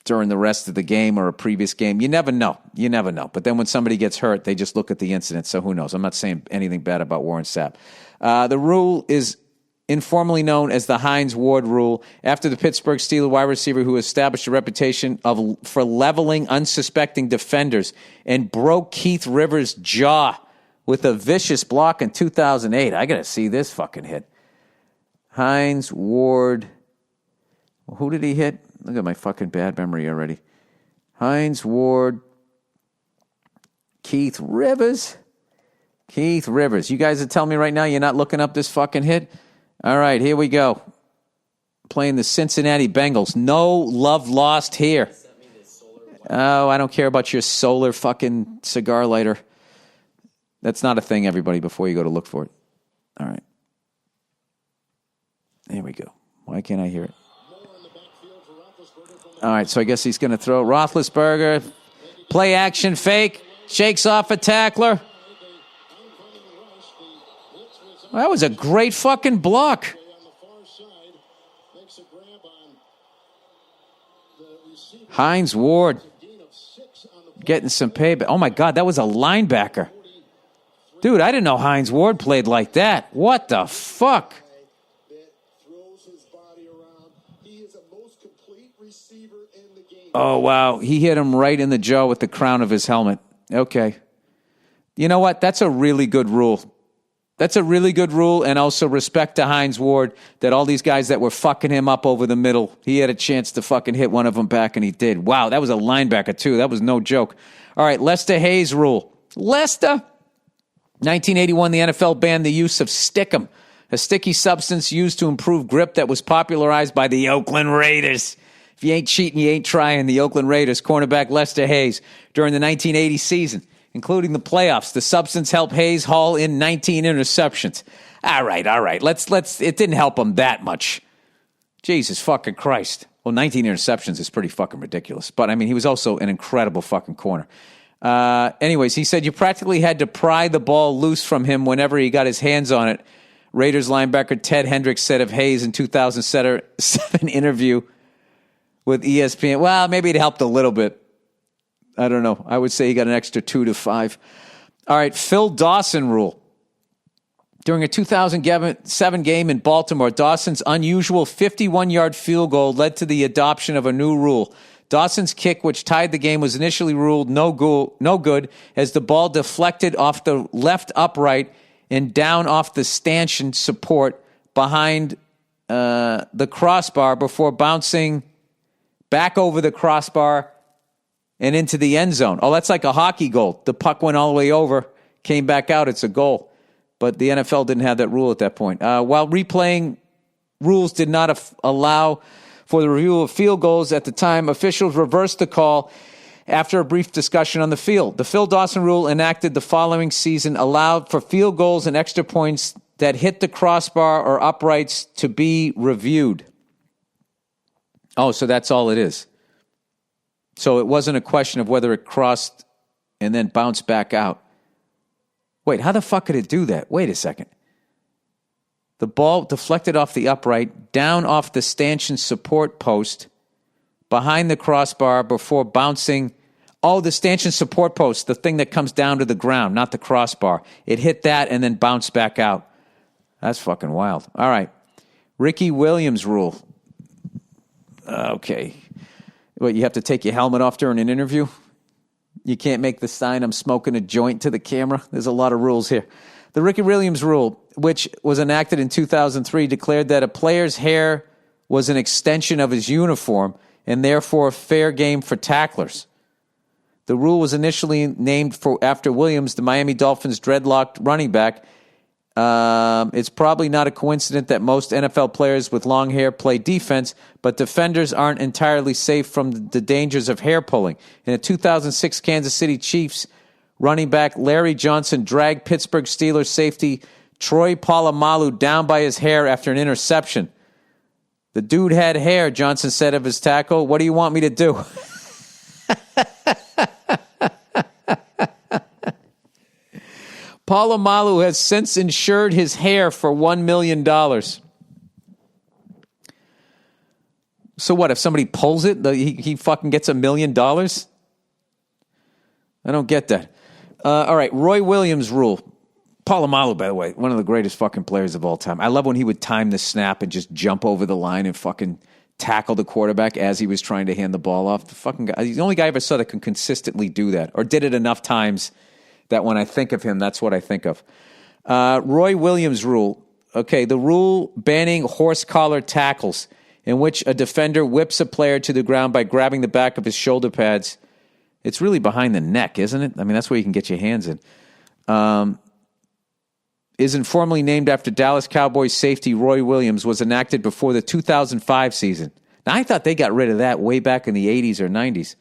during the rest of the game or a previous game. You never know. You never know. But then when somebody gets hurt, they just look at the incident. So who knows? I'm not saying anything bad about Warren Sapp. The rule is informally known as the Hines-Ward rule, after the Pittsburgh Steelers wide receiver who established a reputation for leveling unsuspecting defenders and broke Keith Rivers' jaw with a vicious block in 2008. I got to see this fucking hit. Hines-Ward. Who did he hit? Look at my fucking bad memory already. Hines-Ward. Keith Rivers. Keith Rivers. You guys are telling me right now you're not looking up this fucking hit? All right, here we go. Playing the Cincinnati Bengals. No love lost here. Oh, I don't care about your solar fucking cigar lighter. That's not a thing, everybody, before you go to look for it. All right. There we go. Why can't I hear it? All right, so I guess he's going to throw Roethlisberger. Play action fake. Shakes off a tackler. That was a great fucking block. Hines-Ward getting some payback. Oh, my God, that was a linebacker. Dude, I didn't know Hines-Ward played like that. What the fuck? Oh, wow. He hit him right in the jaw with the crown of his helmet. Okay. You know what? That's a really good rule. That's a really good rule, and also respect to Hines-Ward that all these guys that were fucking him up over the middle, he had a chance to fucking hit one of them back, and he did. Wow, that was a linebacker, too. That was no joke. All right, Lester Hayes rule. Lester. 1981, the NFL banned the use of Stickum, a sticky substance used to improve grip that was popularized by the Oakland Raiders. If you ain't cheating, you ain't trying. The Oakland Raiders, cornerback Lester Hayes, during the 1980 season, including the playoffs. The substance helped Hayes haul in 19 interceptions. All right. Let's. It didn't help him that much. Jesus fucking Christ. Well, 19 interceptions is pretty fucking ridiculous. But, I mean, he was also an incredible fucking corner. Anyways, he said you practically had to pry the ball loose from him whenever he got his hands on it. Raiders linebacker Ted Hendricks said of Hayes in 2007 interview with ESPN. Well, maybe it helped a little bit. I don't know. I would say he got an extra 2 to 5. All right, Phil Dawson rule. During a 2007 game in Baltimore, Dawson's unusual 51-yard field goal led to the adoption of a new rule. Dawson's kick, which tied the game, was initially ruled no good as the ball deflected off the left upright and down off the stanchion support behind the crossbar before bouncing back over the crossbar and into the end zone. Oh, that's like a hockey goal. The puck went all the way over, came back out. It's a goal. But the NFL didn't have that rule at that point. While replaying rules did not allow for the review of field goals at the time, officials reversed the call after a brief discussion on the field. The Phil Dawson rule, enacted the following season, allowed for field goals and extra points that hit the crossbar or uprights to be reviewed. Oh, so that's all it is. So it wasn't a question of whether it crossed and then bounced back out. Wait, how the fuck could it do that? Wait a second. The ball deflected off the upright, down off the stanchion support post, behind the crossbar before bouncing. Oh, the stanchion support post, the thing that comes down to the ground, not the crossbar. It hit that and then bounced back out. That's fucking wild. All right. Ricky Williams rule. Okay. What, you have to take your helmet off during an interview? You can't make the sign, I'm smoking a joint, to the camera? There's a lot of rules here. The Ricky Williams rule, which was enacted in 2003, declared that a player's hair was an extension of his uniform and therefore fair game for tacklers. The rule was initially named after Williams, the Miami Dolphins' dreadlocked running back. It's probably not a coincidence that most NFL players with long hair play defense, but defenders aren't entirely safe from the dangers of hair pulling. In a 2006 Kansas City Chiefs running back Larry Johnson dragged Pittsburgh Steelers safety Troy Polamalu down by his hair after an interception. The dude had hair, Johnson said of his tackle. What do you want me to do? Polamalu has since insured his hair for $1 million. So what, if somebody pulls it, he fucking gets $1 million? I don't get that. All right, Roy Williams rule. Polamalu, by the way, one of the greatest fucking players of all time. I love when he would time the snap and just jump over the line and fucking tackle the quarterback as he was trying to hand the ball off. The fucking guy, he's the only guy I ever saw that can consistently do that, or did it enough times that when I think of him, that's what I think of. Roy Williams rule. Okay, the rule banning horse collar tackles, in which a defender whips a player to the ground by grabbing the back of his shoulder pads. It's really behind the neck, isn't it? I mean, that's where you can get your hands in. Is informally named after Dallas Cowboys safety Roy Williams, was enacted before the 2005 season. Now, I thought they got rid of that way back in the 80s or 90s.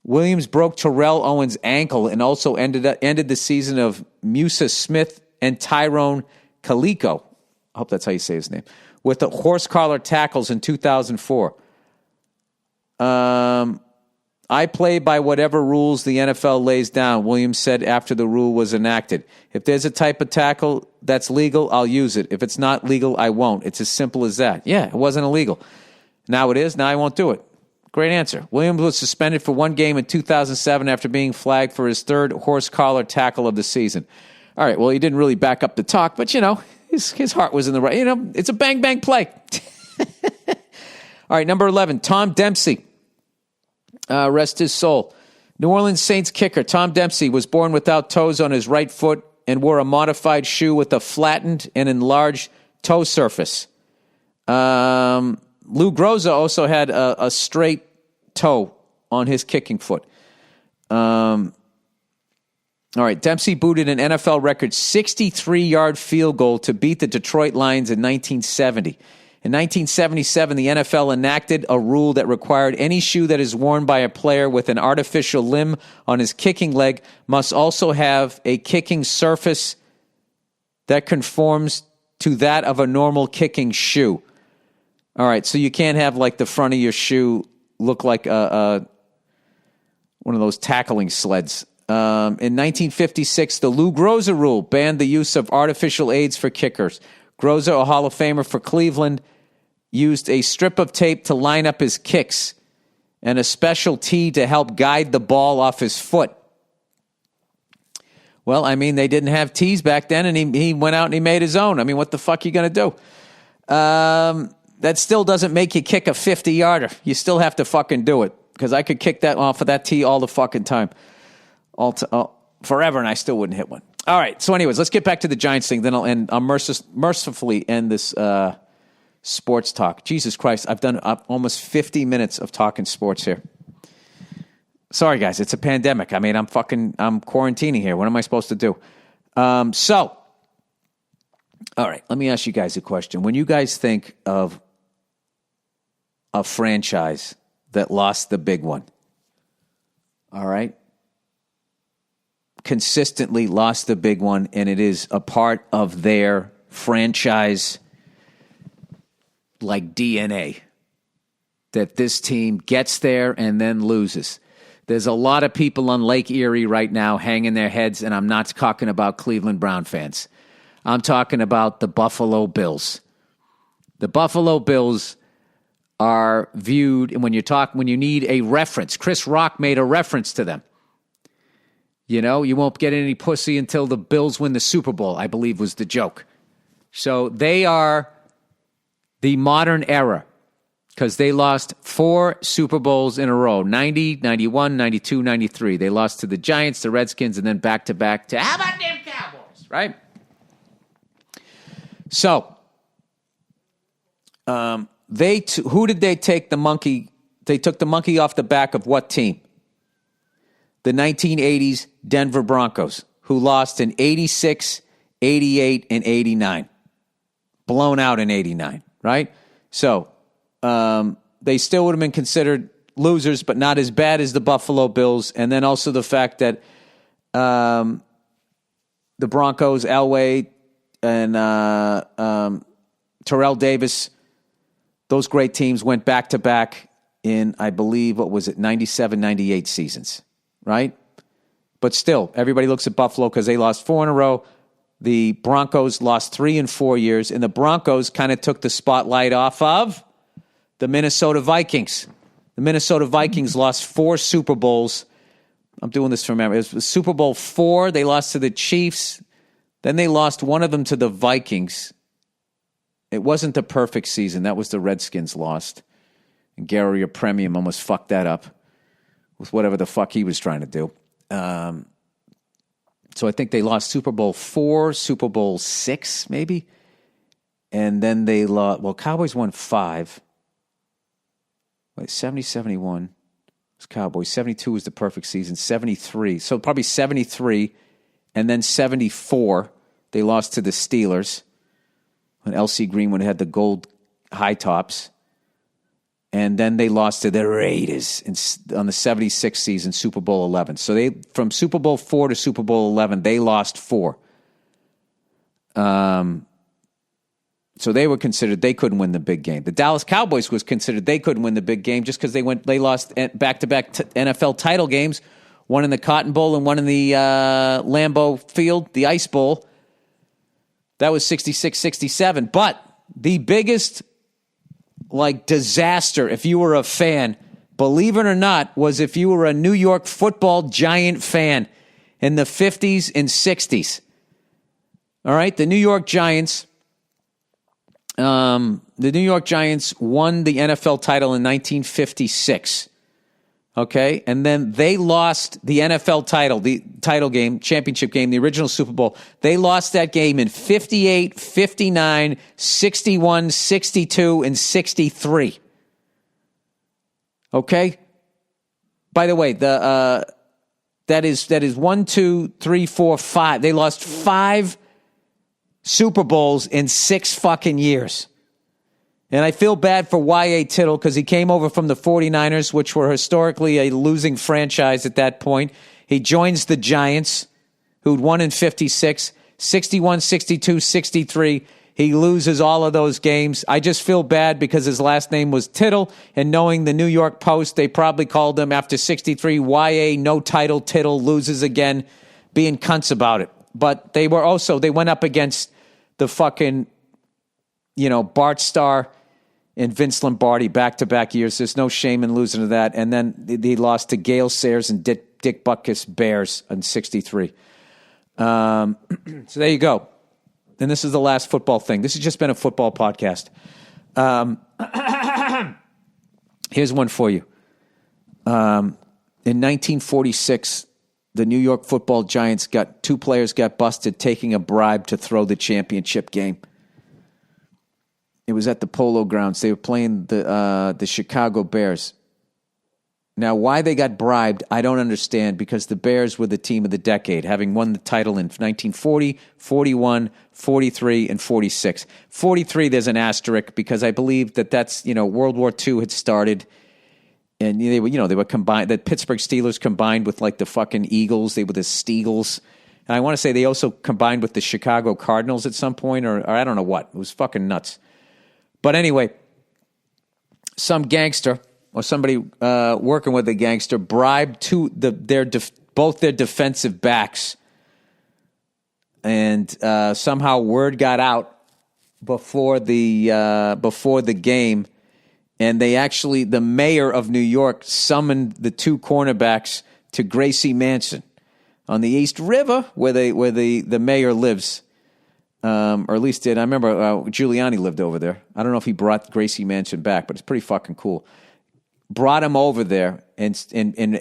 Williams broke Terrell Owens' ankle and also ended the season of Musa Smith and Tyrone Calico. I hope that's how you say his name. With the horse collar tackles in 2004. I play by whatever rules the NFL lays down, Williams said after the rule was enacted. If there's a type of tackle that's legal, I'll use it. If it's not legal, I won't. It's as simple as that. Yeah, it wasn't illegal. Now it is. Now I won't do it. Great answer. Williams was suspended for one game in 2007 after being flagged for his third horse collar tackle of the season. All right, well, he didn't really back up the talk, but, his heart was in the right. It's a bang-bang play. All right, number 11, Tom Dempsey. Rest his soul. New Orleans Saints kicker Tom Dempsey was born without toes on his right foot and wore a modified shoe with a flattened and enlarged toe surface. Lou Groza also had a straight toe on his kicking foot. All right, Dempsey booted an NFL record 63-yard field goal to beat the Detroit Lions in 1970. In 1977, the NFL enacted a rule that required any shoe that is worn by a player with an artificial limb on his kicking leg must also have a kicking surface that conforms to that of a normal kicking shoe. All right, so you can't have like the front of your shoe look like one of those tackling sleds. In 1956, the Lou Groza Rule banned the use of artificial aids for kickers. Groza, a Hall of Famer for Cleveland, used a strip of tape to line up his kicks and a special tee to help guide the ball off his foot. Well, I mean, they didn't have tees back then, and he went out and he made his own. I mean, what the fuck are you going to do? That still doesn't make you kick a 50-yarder. You still have to fucking do it, because I could kick that off of that tee all the fucking time. Forever, and I still wouldn't hit one. All right, so anyways, let's get back to the Giants thing. Then I'll mercifully end this sports talk. Jesus Christ, I've done almost 50 minutes of talking sports here. Sorry, guys, it's a pandemic. I mean, I'm quarantining here. What am I supposed to do? All right, let me ask you guys a question. When you guys think of a franchise that lost the big one, all right, consistently lost the big one, and it is a part of their franchise like DNA that this team gets there and then loses. There's a lot of people on Lake Erie right now hanging their heads, and I'm not talking about Cleveland Brown fans. I'm talking about the Buffalo Bills. The Buffalo Bills are viewed, and when you need a reference, Chris Rock made a reference to them. You won't get any pussy until the Bills win the Super Bowl, I believe was the joke. So they are the modern era, because they lost 4 Super Bowls in a row, 90, 91, 92, 93. They lost to the Giants, the Redskins, and then back-to-back to, how about them Cowboys, right? So, who did they take the monkey? They took the monkey off the back of what team? The 1980s Denver Broncos, who lost in 86, 88, and 89. Blown out in 89, right? So they still would have been considered losers, but not as bad as the Buffalo Bills. And then also the fact that the Broncos, Elway, and Terrell Davis, those great teams went back-to-back in, I believe, 97, 98 seasons. Right? But still, everybody looks at Buffalo because they lost 4 in a row. The Broncos lost 3 in 4 years, and the Broncos kind of took the spotlight off of the Minnesota Vikings. The Minnesota Vikings lost 4 Super Bowls. I'm doing this from memory. It was Super Bowl 4. They lost to the Chiefs. Then they lost one of them to the Vikings. It wasn't the perfect season. That was the Redskins lost. And Gary Premium almost fucked that up with whatever the fuck he was trying to do. So I think they lost Super Bowl 4, Super Bowl 6, maybe. And then they lost, well, Cowboys won 5. Wait, 70, 71 was Cowboys. 72 was the perfect season. 73. So probably 73. And then 74, they lost to the Steelers when L.C. Greenwood had the gold high tops. And then they lost to the Raiders on the 76 season, Super Bowl 11. So they from Super Bowl 4 to Super Bowl 11, they lost 4. So they were considered they couldn't win the big game. The Dallas Cowboys was considered they couldn't win the big game just because they lost back-to-back NFL title games, one in the Cotton Bowl and one in the Lambeau Field, the Ice Bowl. That was 66-67. But the biggest disaster, if you were a fan, believe it or not, was if you were a New York Football Giant fan in the 50s and 60s. All right, the New York Giants. The New York Giants won the NFL title in 1956. Okay, and then they lost the NFL title, the title game, championship game, the original Super Bowl. They lost that game in 58, 59, 61, 62, and 63. Okay? By the way, that is 1, 2, 3, 4, 5. They lost 5 Super Bowls in 6 fucking years. And I feel bad for Y.A. Tittle because he came over from the 49ers, which were historically a losing franchise at that point. He joins the Giants, who'd won in 56, 61, 62, 63. He loses all of those games. I just feel bad because his last name was Tittle, and knowing the New York Post, they probably called him after 63, Y.A. no title, Tittle loses again, being cunts about it. But they went up against the fucking, Bart Starr and Vince Lombardi back-to-back years. There's no shame in losing to that. And then they lost to Gale Sayers and Dick Butkus Bears in 63. So there you go. And this is the last football thing. This has just been a football podcast. Here's one for you. In 1946, the New York Football Giants two players got busted taking a bribe to throw the championship game. It was at the Polo Grounds. They were playing the Chicago Bears. Now, why they got bribed, I don't understand, because the Bears were the team of the decade, having won the title in 1940, 41, 43, and 46. 43, there's an asterisk, because I believe that's, World War II had started, and they were combined, the Pittsburgh Steelers combined with, the fucking Eagles. They were the Steagles. And I want to say they also combined with the Chicago Cardinals at some point, or I don't know what. It was fucking nuts. But anyway, some gangster or somebody working with a gangster bribed both their defensive backs, and somehow word got out before the game, and the mayor of New York summoned the 2 cornerbacks to Gracie Mansion on the East River, where the mayor lives. Or at least did. I remember Giuliani lived over there. I don't know if he brought Gracie Mansion back, but it's pretty fucking cool. Brought him over there and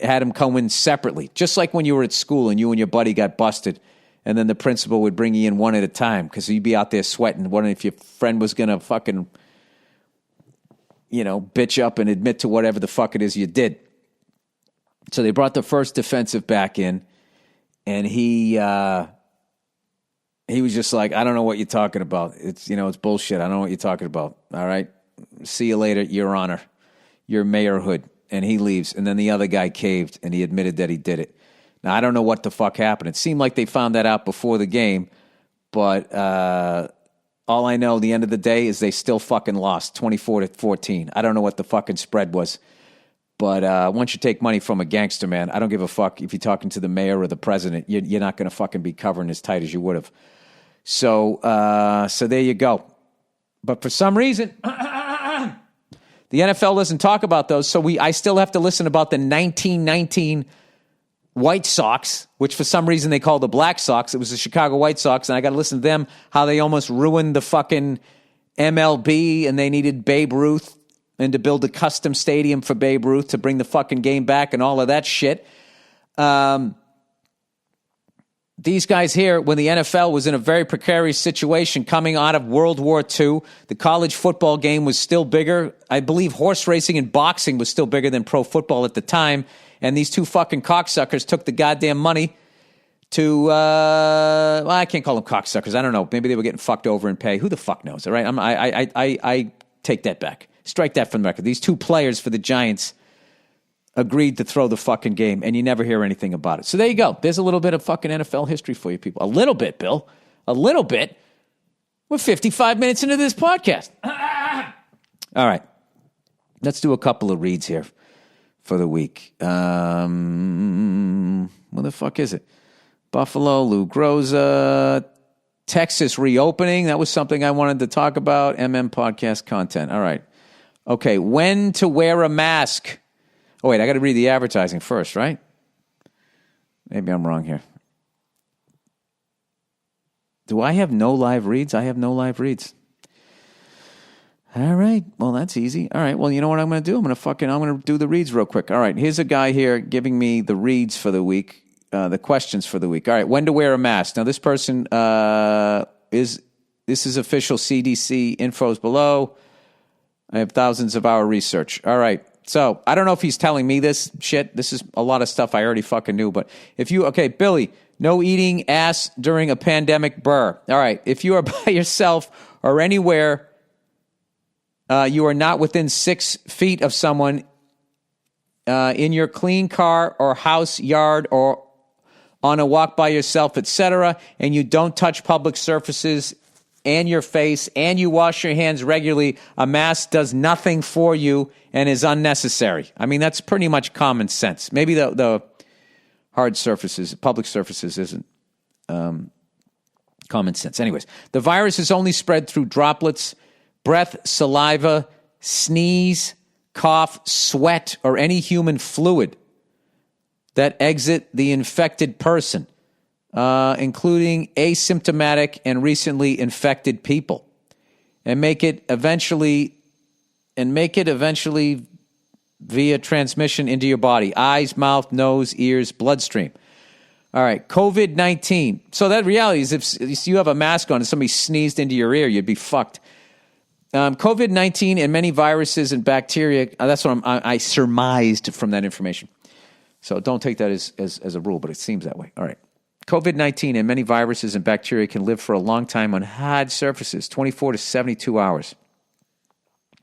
had him come in separately, just like when you were at school and you and your buddy got busted, and then the principal would bring you in one at a time because you'd be out there sweating, wondering if your friend was gonna fucking, bitch up and admit to whatever the fuck it is you did. So they brought the first defensive back in, and he was just like, I don't know what you're talking about. It's bullshit. I don't know what you're talking about. All right. See you later, Your Honor, your mayorhood. And he leaves. And then the other guy caved and he admitted that he did it. Now, I don't know what the fuck happened. It seemed like they found that out before the game. But all I know, the end of the day, is they still fucking lost 24-14. I don't know what the fucking spread was. But once you take money from a gangster, man, I don't give a fuck if you're talking to the mayor or the president. You're not going to fucking be covering as tight as you would have. So there you go. But for some reason, The NFL doesn't talk about those, so I still have to listen about the 1919 White Sox, which for some reason they call the Black Sox. It was the Chicago White Sox, and I got to listen to them, how they almost ruined the fucking MLB, and they needed Babe Ruth, and to build a custom stadium for Babe Ruth to bring the fucking game back and all of that shit. These guys here, when the NFL was in a very precarious situation coming out of World War II, the college football game was still bigger. I believe horse racing and boxing was still bigger than pro football at the time. And these two fucking cocksuckers took the goddamn money to, well, I can't call them cocksuckers. I don't know. Maybe they were getting fucked over in pay. Who the fuck knows? All right. I take that back. Strike that from the record. These two players for the Giants agreed to throw the fucking game, and you never hear anything about it. So there you go. There's a little bit of fucking NFL history for you people. A little bit, Bill. A little bit. We're 55 minutes into this podcast. All right. Let's do a couple of reads here for the week. What the fuck is it? Buffalo, Lou Groza, Texas reopening. That was something I wanted to talk about. podcast content. All right. Okay. When to wear a mask. Oh, wait, I got to read the advertising first, right? Maybe I'm wrong here. Do I have no live reads? I have no live reads. All right. Well, that's easy. All right. Well, you know what I'm going to do? I'm going to do the reads real quick. All right. Here's a guy here giving me the reads for the week, the questions for the week. All right. When to wear a mask. Now, this person this is official CDC infos below. I have thousands of hour research. All right. So, I don't know if he's telling me this shit. This is a lot of stuff I already fucking knew. But okay, Billy, no eating ass during a pandemic, Burr. All right, if you are by yourself or anywhere, you are not within 6 feet of someone in your clean car or house, yard, or on a walk by yourself, etc., and you don't touch public surfaces and your face, and you wash your hands regularly, a mask does nothing for you and is unnecessary. I mean, that's pretty much common sense. Maybe the hard surfaces, public surfaces, isn't common sense. Anyways, the virus is only spread through droplets, breath, saliva, sneeze, cough, sweat, or any human fluid that exit the infected person, including asymptomatic and recently infected people, and make it eventually via transmission into your body: eyes, mouth, nose, ears, bloodstream. All right, COVID-19. So that reality is if you have a mask on and somebody sneezed into your ear, you'd be fucked. COVID-19 and many viruses and bacteria, that's what I surmised from that information. So don't take that as a rule, but it seems that way. All right. COVID-19 and many viruses and bacteria can live for a long time on hard surfaces, 24 to 72 hours.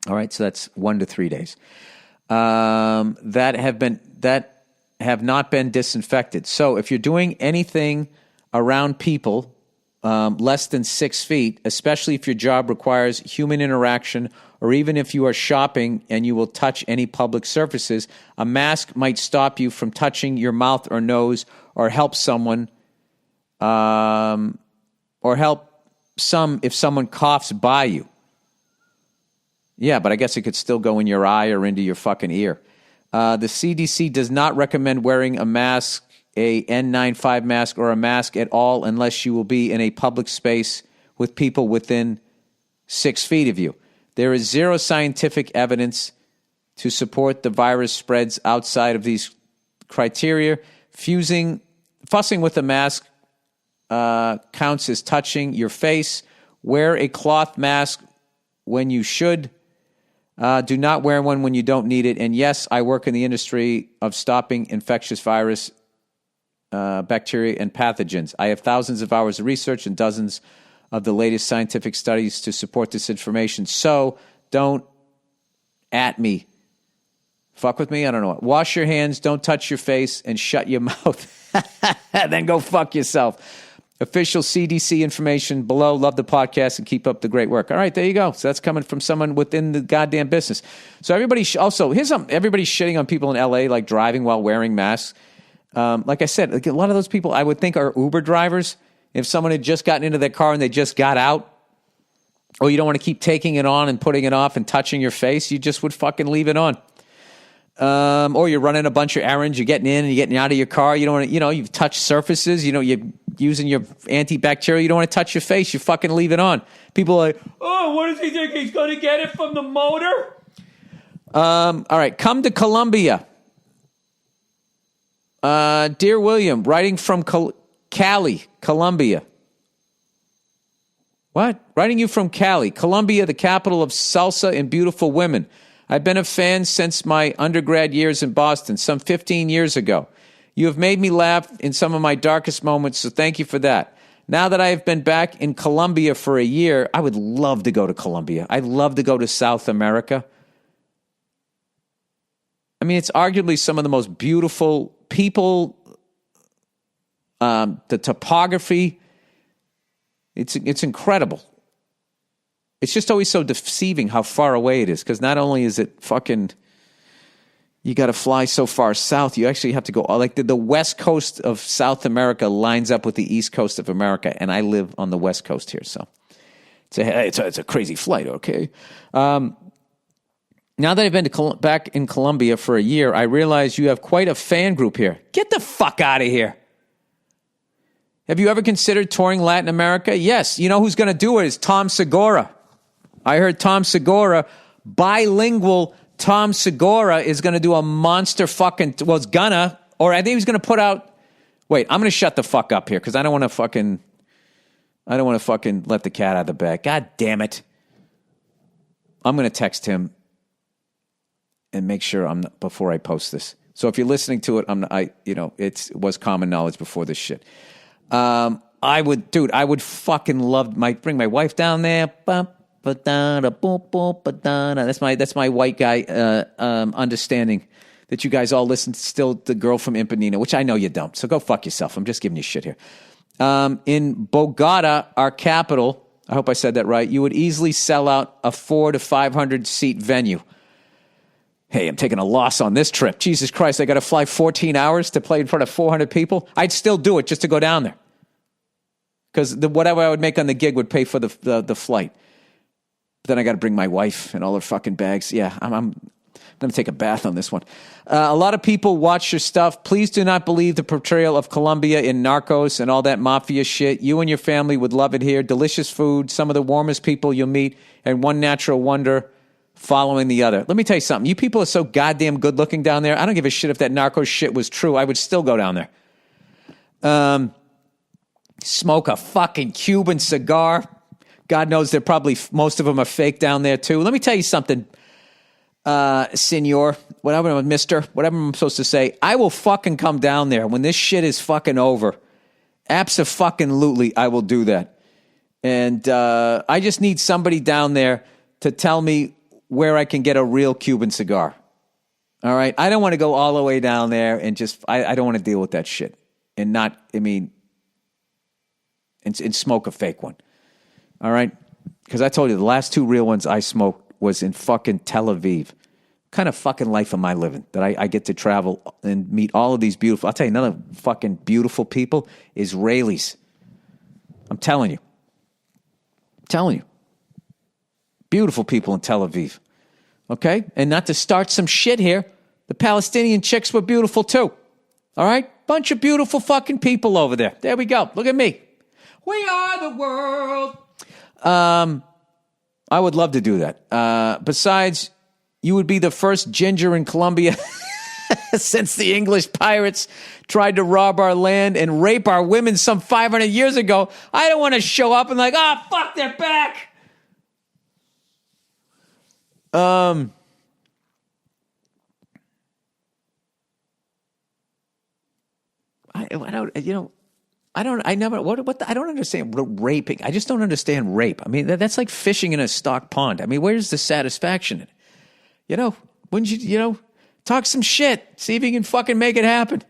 All right, so that's 1 to 3 days. That have not been disinfected. So if you're doing anything around people less than 6 feet, especially if your job requires human interaction, or even if you are shopping and you will touch any public surfaces, a mask might stop you from touching your mouth or nose, or help someone, or help some if someone coughs by you. Yeah, but I guess it could still go in your eye or into your fucking ear. The CDC does not recommend wearing a mask, a N95 mask, or a mask at all unless you will be in a public space with people within 6 feet of you. There is zero scientific evidence to support the virus spreads outside of these criteria. Fussing with a mask counts as touching your face. Wear a cloth mask when you should. Do not wear one when you don't need it. And yes, I work in the industry of stopping infectious virus, bacteria, and pathogens. I have thousands of hours of research and dozens of the latest scientific studies to support this information. So don't at me. Fuck with me? I don't know. Wash your hands, don't touch your face, and shut your mouth. Then go fuck yourself. Official CDC information below. Love the podcast and keep up the great work. All right, there you go. So that's coming from someone within the goddamn business. So everybody everybody's shitting on people in LA like driving while wearing masks. Like I said, like a lot of those people I would think are Uber drivers. If someone had just gotten into their car and they just got out, or you don't want to keep taking it on and putting it off and touching your face, you just would fucking leave it on. Or you're running a bunch of errands, you're getting in and you're getting out of your car. You don't want to, you've touched surfaces, you're using your antibacterial. You don't want to touch your face. You fucking leave it on. People are like, oh, what does he think? He's going to get it from the motor? All right. Come to Colombia. Dear William, writing from Cali, Colombia. What? Writing you from Cali, Colombia, the capital of salsa and beautiful women. I've been a fan since my undergrad years in Boston, some 15 years ago. You have made me laugh in some of my darkest moments, so thank you for that. Now that I have been back in Colombia for a year, I would love to go to Colombia. I'd love to go to South America. I mean, it's arguably some of the most beautiful people, the topography. It's incredible. It's just always so deceiving how far away it is, because not only is it fucking, you got to fly so far south, you actually have to go, like the west coast of South America lines up with the east coast of America, and I live on the west coast here, so it's a crazy flight, okay? Now that I've been back in Colombia for a year, I realize you have quite a fan group here. Get the fuck out of here. Have you ever considered touring Latin America? Yes. You know who's going to do it is Tom Segura. I heard Tom Segura, bilingual Tom Segura, is going to do a monster fucking, well, it's gonna, or I think he's going to put out, wait, I'm going to shut the fuck up here because I don't want to fucking let the cat out of the bag. God damn it. I'm going to text him and make sure before I post this. So if you're listening to it, it was common knowledge before this shit. I would fucking bring my wife down there. That's my white guy understanding that you guys all listen to still the girl from Ipanema, which I know you don't. So go fuck yourself. I'm just giving you shit here. In Bogota, our capital, I hope I said that right, you would easily sell out a 400 to 500 seat venue. Hey, I'm taking a loss on this trip. Jesus Christ, I got to fly 14 hours to play in front of 400 people? I'd still do it just to go down there. Because whatever I would make on the gig would pay for the flight. But then I got to bring my wife and all her fucking bags. Yeah, I'm going to take a bath on this one. A lot of people watch your stuff. Please do not believe the portrayal of Colombia in Narcos and all that mafia shit. You and your family would love it here. Delicious food, some of the warmest people you'll meet, and one natural wonder following the other. Let me tell you something. You people are so goddamn good looking down there. I don't give a shit if that Narcos shit was true. I would still go down there. Smoke a fucking Cuban cigar. God knows they're probably, most of them are fake down there too. Let me tell you something, senor, whatever, mister, whatever I'm supposed to say. I will fucking come down there when this shit is fucking over. Abso-fucking-lutely, I will do that. And I just need somebody down there to tell me where I can get a real Cuban cigar. All right? I don't want to go all the way down there and just, I don't want to deal with that shit. And not, and smoke a fake one. All right? Because I told you, the last two real ones I smoked was in fucking Tel Aviv. What kind of fucking life am I living? That I get to travel and meet all of these beautiful, I'll tell you another fucking beautiful people, Israelis. I'm telling you. Beautiful people in Tel Aviv. Okay? And not to start some shit here, the Palestinian chicks were beautiful too. All right? Bunch of beautiful fucking people over there. There we go. Look at me. We are the world. I would love to do that. Besides, you would be the first ginger in Colombia since the English pirates tried to rob our land and rape our women some 500 years ago. I don't want to show up and fuck, they're back. I don't understand raping. I just don't understand rape. I mean, that's like fishing in a stocked pond. I mean, where's the satisfaction in it? Wouldn't you, talk some shit. See if you can fucking make it happen.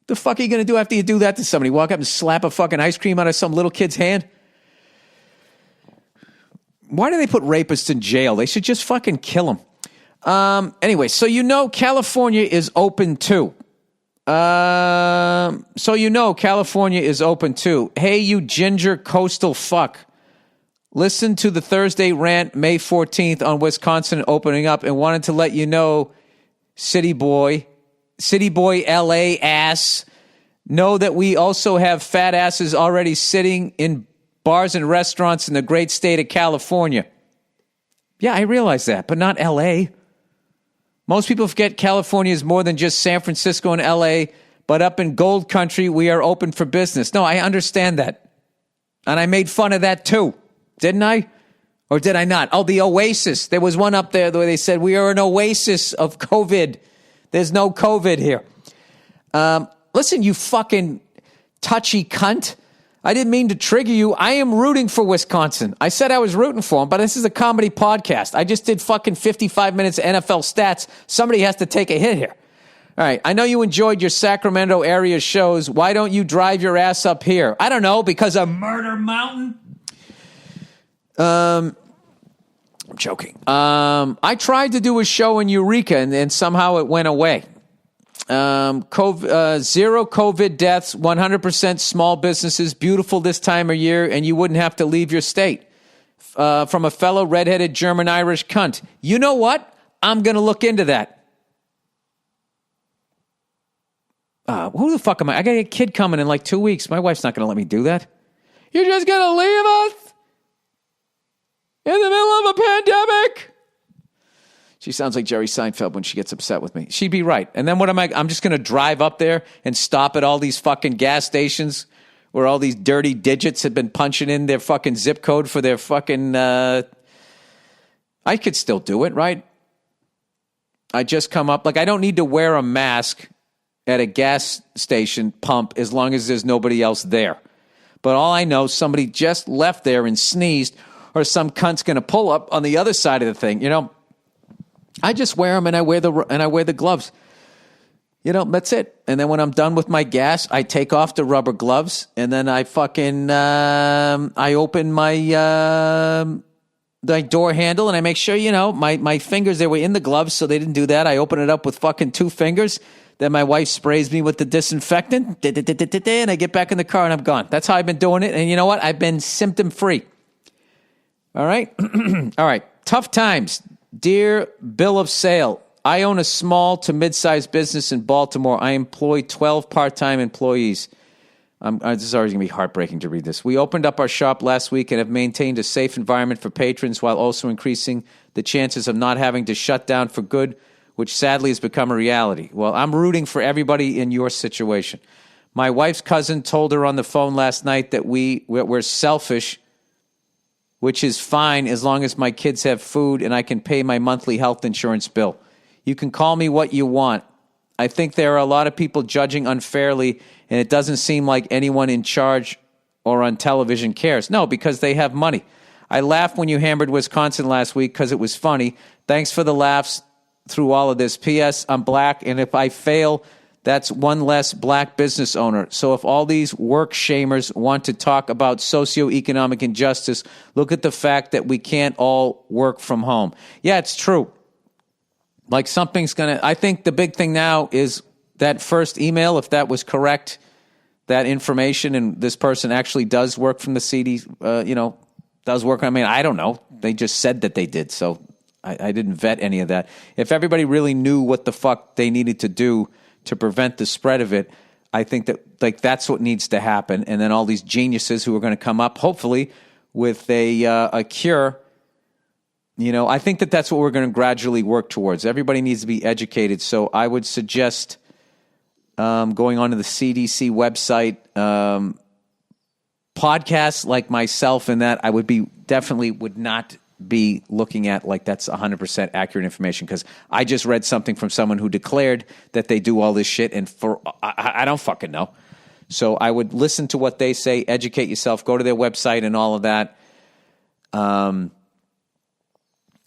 The fuck are you going to do after you do that to somebody? Walk up and slap a fucking ice cream out of some little kid's hand? Why do they put rapists in jail? They should just fucking kill them. Anyway, so California is open too. California is open too. Hey, you ginger coastal fuck. Listen to the Thursday rant May 14th on Wisconsin opening up and wanted to let you know, city boy LA ass, know that we also have fat asses already sitting in bars and restaurants in the great state of California. Yeah, I realize that, but not LA. Most people forget California is more than just San Francisco and LA, but up in gold country, we are open for business. No, I understand that. And I made fun of that too, didn't I? Or did I not? Oh, the oasis. There was one up there where they said, we are an oasis of COVID. There's no COVID here. Listen, you fucking touchy cunt. I didn't mean to trigger you. I am rooting for Wisconsin. I said I was rooting for them, but this is a comedy podcast. I just did fucking 55 minutes of NFL stats. Somebody has to take a hit here. All right. I know you enjoyed your Sacramento area shows. Why don't you drive your ass up here? I don't know, because of Murder Mountain? I'm joking. I tried to do a show in Eureka, and somehow it went away. Zero COVID deaths, 100% small businesses, beautiful this time of year, and you wouldn't have to leave your state. From a fellow redheaded German-Irish cunt. You know what? I'm going to look into that. Who the fuck am I? I got a kid coming in like 2 weeks. My wife's not going to let me do that. You're just going to leave us in the middle of a pandemic? She sounds like Jerry Seinfeld when she gets upset with me. She'd be right. And then what am I? I'm just going to drive up there and stop at all these fucking gas stations where all these dirty digits have been punching in their fucking zip code for their fucking... I could still do it, right? I just come up... Like, I don't need to wear a mask at a gas station pump as long as there's nobody else there. But all I know, somebody just left there and sneezed, or some cunt's going to pull up on the other side of the thing, you know? I just wear them and I wear the gloves. You know, that's it. And then when I'm done with my gas, I take off the rubber gloves and then I fucking I open my the door handle and I make sure, you know, my fingers, they were in the gloves, so they didn't do that. I open it up with fucking 2 fingers. Then my wife sprays me with the disinfectant, and I get back in the car and I'm gone. That's how I've been doing it. And you know what? I've been symptom free. All right. All right. Tough times. Dear bill of sale, I own a small to mid-sized business in Baltimore. I employ 12 part-time employees. This is always going to be heartbreaking to read this. We opened up our shop last week and have maintained a safe environment for patrons while also increasing the chances of not having to shut down for good, which sadly has become a reality. Well, I'm rooting for everybody in your situation. My wife's cousin told her on the phone last night that we're selfish, which is fine as long as my kids have food and I can pay my monthly health insurance bill. You can call me what you want. I think there are a lot of people judging unfairly, and it doesn't seem like anyone in charge or on television cares. No, because they have money. I laughed when you hammered Wisconsin last week because it was funny. Thanks for the laughs through all of this. P.S. I'm black, and if I fail, that's one less black business owner. So if all these work shamers want to talk about socioeconomic injustice, look at the fact that we can't all work from home. Yeah, it's true. Like something's going to... I think the big thing now is that first email, if that was correct, that information, and this person actually does work from the CD, does work. I mean, I don't know. They just said that they did, so I didn't vet any of that. If everybody really knew what the fuck they needed to do to prevent the spread of it, I think that that's what needs to happen. And then all these geniuses who are going to come up, hopefully, with a cure. You know, I think that's what we're going to gradually work towards. Everybody needs to be educated. So I would suggest going onto the CDC website, podcasts like myself, and that I would not be looking at like that's 100% accurate information, because I just read something from someone who declared that they do all this shit, and I don't fucking know. So I would listen to what they say, educate yourself, go to their website and all of that.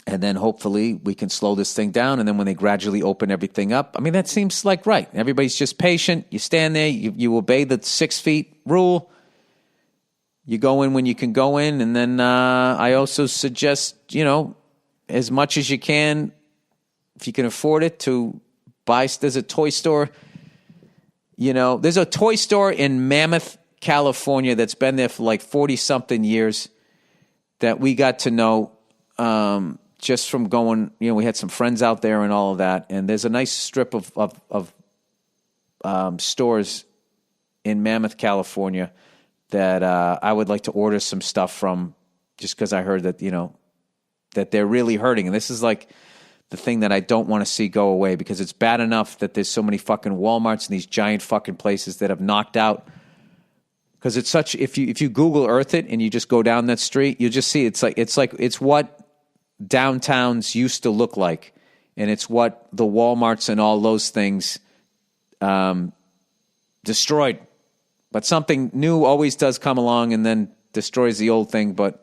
And then hopefully we can slow this thing down, and then when they gradually open everything up, I mean, that seems like right. Everybody's just patient. You stand there, you obey the 6 feet rule. You go in when you can go in, and then I also suggest, as much as you can, if you can afford it, to buy. There's a toy store. There's a toy store in Mammoth, California that's been there for like 40-something years that we got to know just from going, we had some friends out there and all of that. And there's a nice strip of stores in Mammoth, California that I would like to order some stuff from just because I heard that, that they're really hurting. And this is like the thing that I don't want to see go away because it's bad enough that there's so many fucking Walmarts and these giant fucking places that have knocked out. Because it's such, if you Google Earth it and you just go down that street, you'll just see it's what downtowns used to look like. And it's what the Walmarts and all those things destroyed. But something new always does come along and then destroys the old thing. But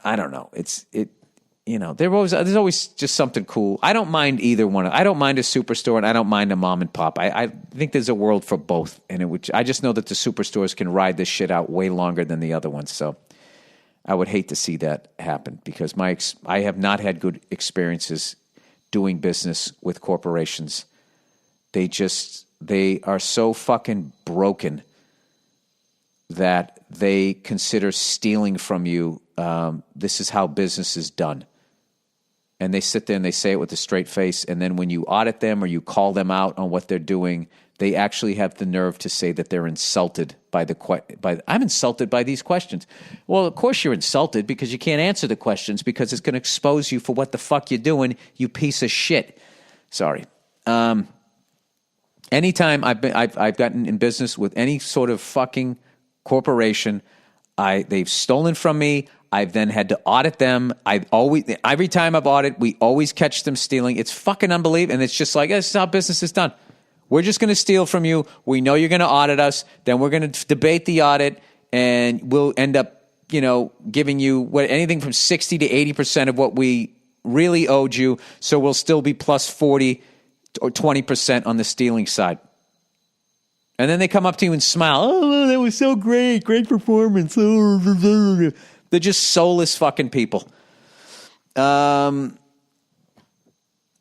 I don't know. There's always just something cool. I don't mind either one. I don't mind a superstore and I don't mind a mom and pop. I think there's a world for both. And I just know that the superstores can ride this shit out way longer than the other ones. So I would hate to see that happen because I have not had good experiences doing business with corporations. They are so fucking broken that they consider stealing from you. This is how business is done. And they sit there and they say it with a straight face. And then when you audit them or you call them out on what they're doing, they actually have the nerve to say that they're insulted I'm insulted by these questions. Well, of course you're insulted because you can't answer the questions because it's going to expose you for what the fuck you're doing, you piece of shit. Sorry. Anytime I've gotten in business with any sort of fucking corporation, they've stolen from me. I've then had to audit them. Every time I've audited, we always catch them stealing. It's fucking unbelievable. And it's just like, this is how business is done. We're just going to steal from you. We know you're going to audit us. Then we're going to debate the audit and we'll end up, giving you anything from 60 to 80% of what we really owed you. So we'll still be plus 40 or 20% on the stealing side. And then they come up to you and smile. Oh, that was so great. Great performance. They're just soulless fucking people. And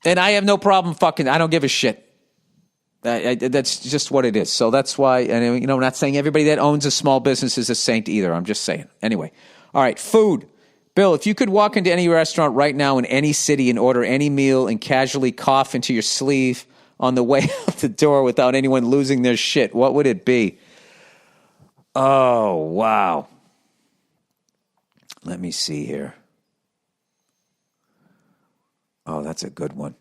I have no problem I don't give a shit. That's just what it is. So that's why, and I'm not saying everybody that owns a small business is a saint either. I'm just saying. Anyway. All right, food. Bill, if you could walk into any restaurant right now in any city and order any meal and casually cough into your sleeve on the way out the door without anyone losing their shit, what would it be? Oh, wow. Let me see here. Oh, that's a good one.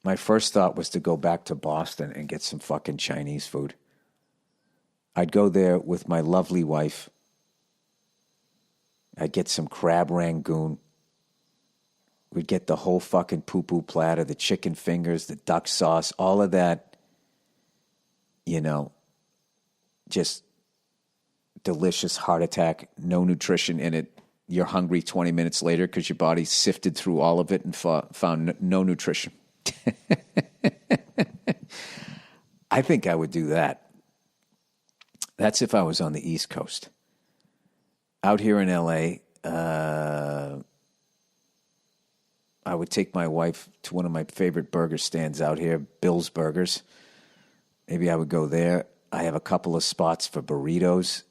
My first thought was to go back to Boston and get some fucking Chinese food. I'd go there with my lovely wife. I'd get some crab rangoon. We'd get the whole fucking poo-poo platter, the chicken fingers, the duck sauce, all of that, just delicious heart attack, no nutrition in it. You're hungry 20 minutes later because your body sifted through all of it and found no nutrition. I think I would do that. That's if I was on the East Coast. Out here in L.A., I would take my wife to one of my favorite burger stands out here, Bill's Burgers. Maybe I would go there. I have a couple of spots for burritos.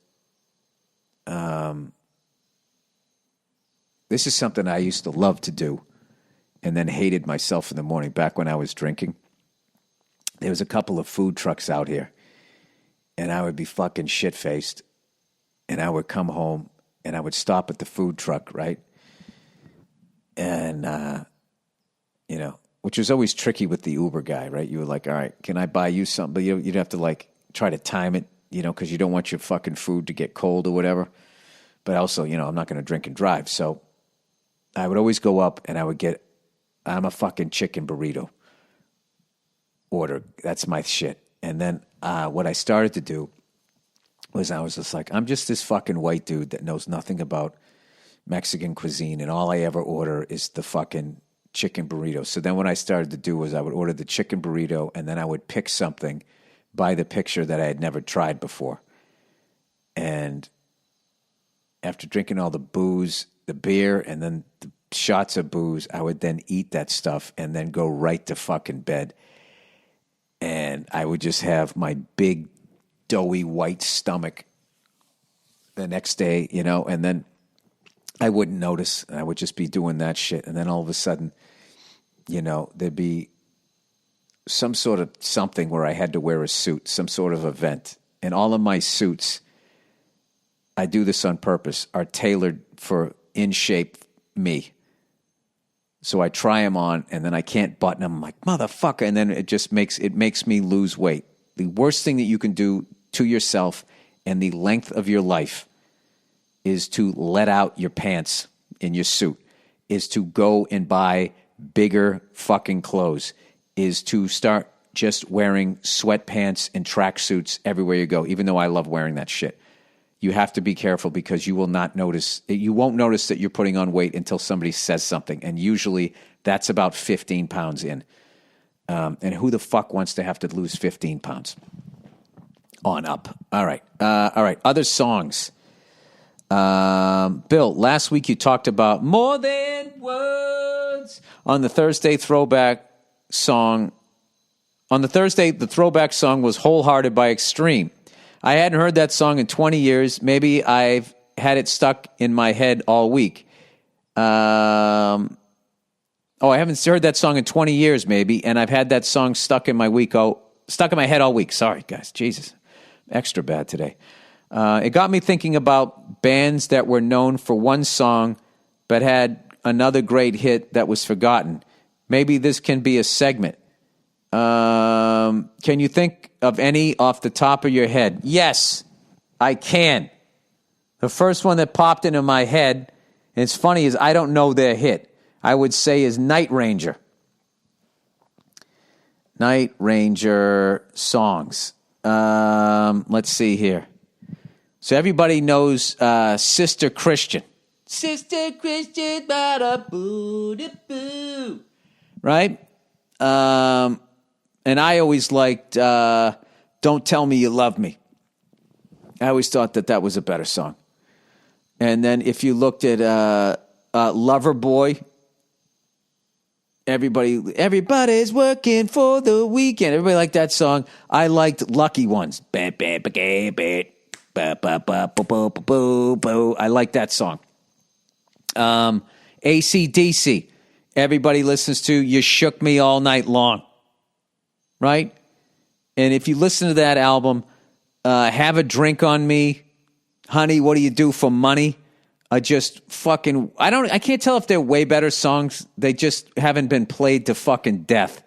This is something I used to love to do and then hated myself in the morning back when I was drinking. There was a couple of food trucks out here, and I would be fucking shit-faced, and I would come home, and I would stop at the food truck, right? And, which was always tricky with the Uber guy, right? You were like, all right, can I buy you something? But you'd have to, try to time it, because you don't want your fucking food to get cold or whatever. But also, I'm not going to drink and drive. So I would always go up, and I would get, I'm a fucking chicken burrito order. That's my shit. And then what I started to do was I was just like, I'm just this fucking white dude that knows nothing about Mexican cuisine, and all I ever order is the fucking chicken burrito. So then what I started to do was I would order the chicken burrito, and then I would pick something by the picture that I had never tried before. And after drinking all the booze, the beer, and then the shots of booze, I would then eat that stuff and then go right to fucking bed. And I would just have my big, doughy, white stomach the next day, and then I wouldn't notice. I would just be doing that shit. And then all of a sudden, there'd be some sort of something where I had to wear a suit, some sort of event. And all of my suits, I do this on purpose, are tailored for in shape me. So I try them on, and then I can't button them. I'm like, motherfucker. And then it makes me lose weight. The worst thing that you can do to yourself and the length of your life is to let out your pants in your suit, is to go and buy bigger fucking clothes, is to start just wearing sweatpants and tracksuits everywhere you go, even though I love wearing that shit. You have to be careful because you won't notice that you're putting on weight until somebody says something. And usually that's about 15 pounds in. And who the fuck wants to have to lose 15 pounds? On up. All right. Other songs. Bill, last week you talked about More Than Words on the Thursday throwback song. On the Thursday, the throwback song was Wholehearted by Extreme. I hadn't heard that song in 20 years. Maybe I've had it stuck in my head all week. I haven't heard that song in 20 years, maybe, and I've had that song stuck in my head all week. Sorry, guys. Jesus. Extra bad today. It got me thinking about bands that were known for one song but had another great hit that was forgotten. Maybe this can be a segment. Can you think of any off the top of your head? Yes, I can. The first one that popped into my head, and it's funny, is I don't know their hit. I would say is Night Ranger. Night Ranger songs. Let's see here. So everybody knows Sister Christian. Sister Christian, ba-da-boo-da-boo. Right? And I always liked Don't Tell Me You Love Me. I always thought that was a better song. And then if you looked at Lover Boy, everybody's working for the weekend. Everybody liked that song. I liked Lucky Ones. I like that song. AC/DC. Everybody listens to You Shook Me All Night Long. Right? And if you listen to that album, Have a Drink on Me, Honey, What Do You Do for Money? Are just fucking, I can't tell if they're way better songs. They just haven't been played to fucking death.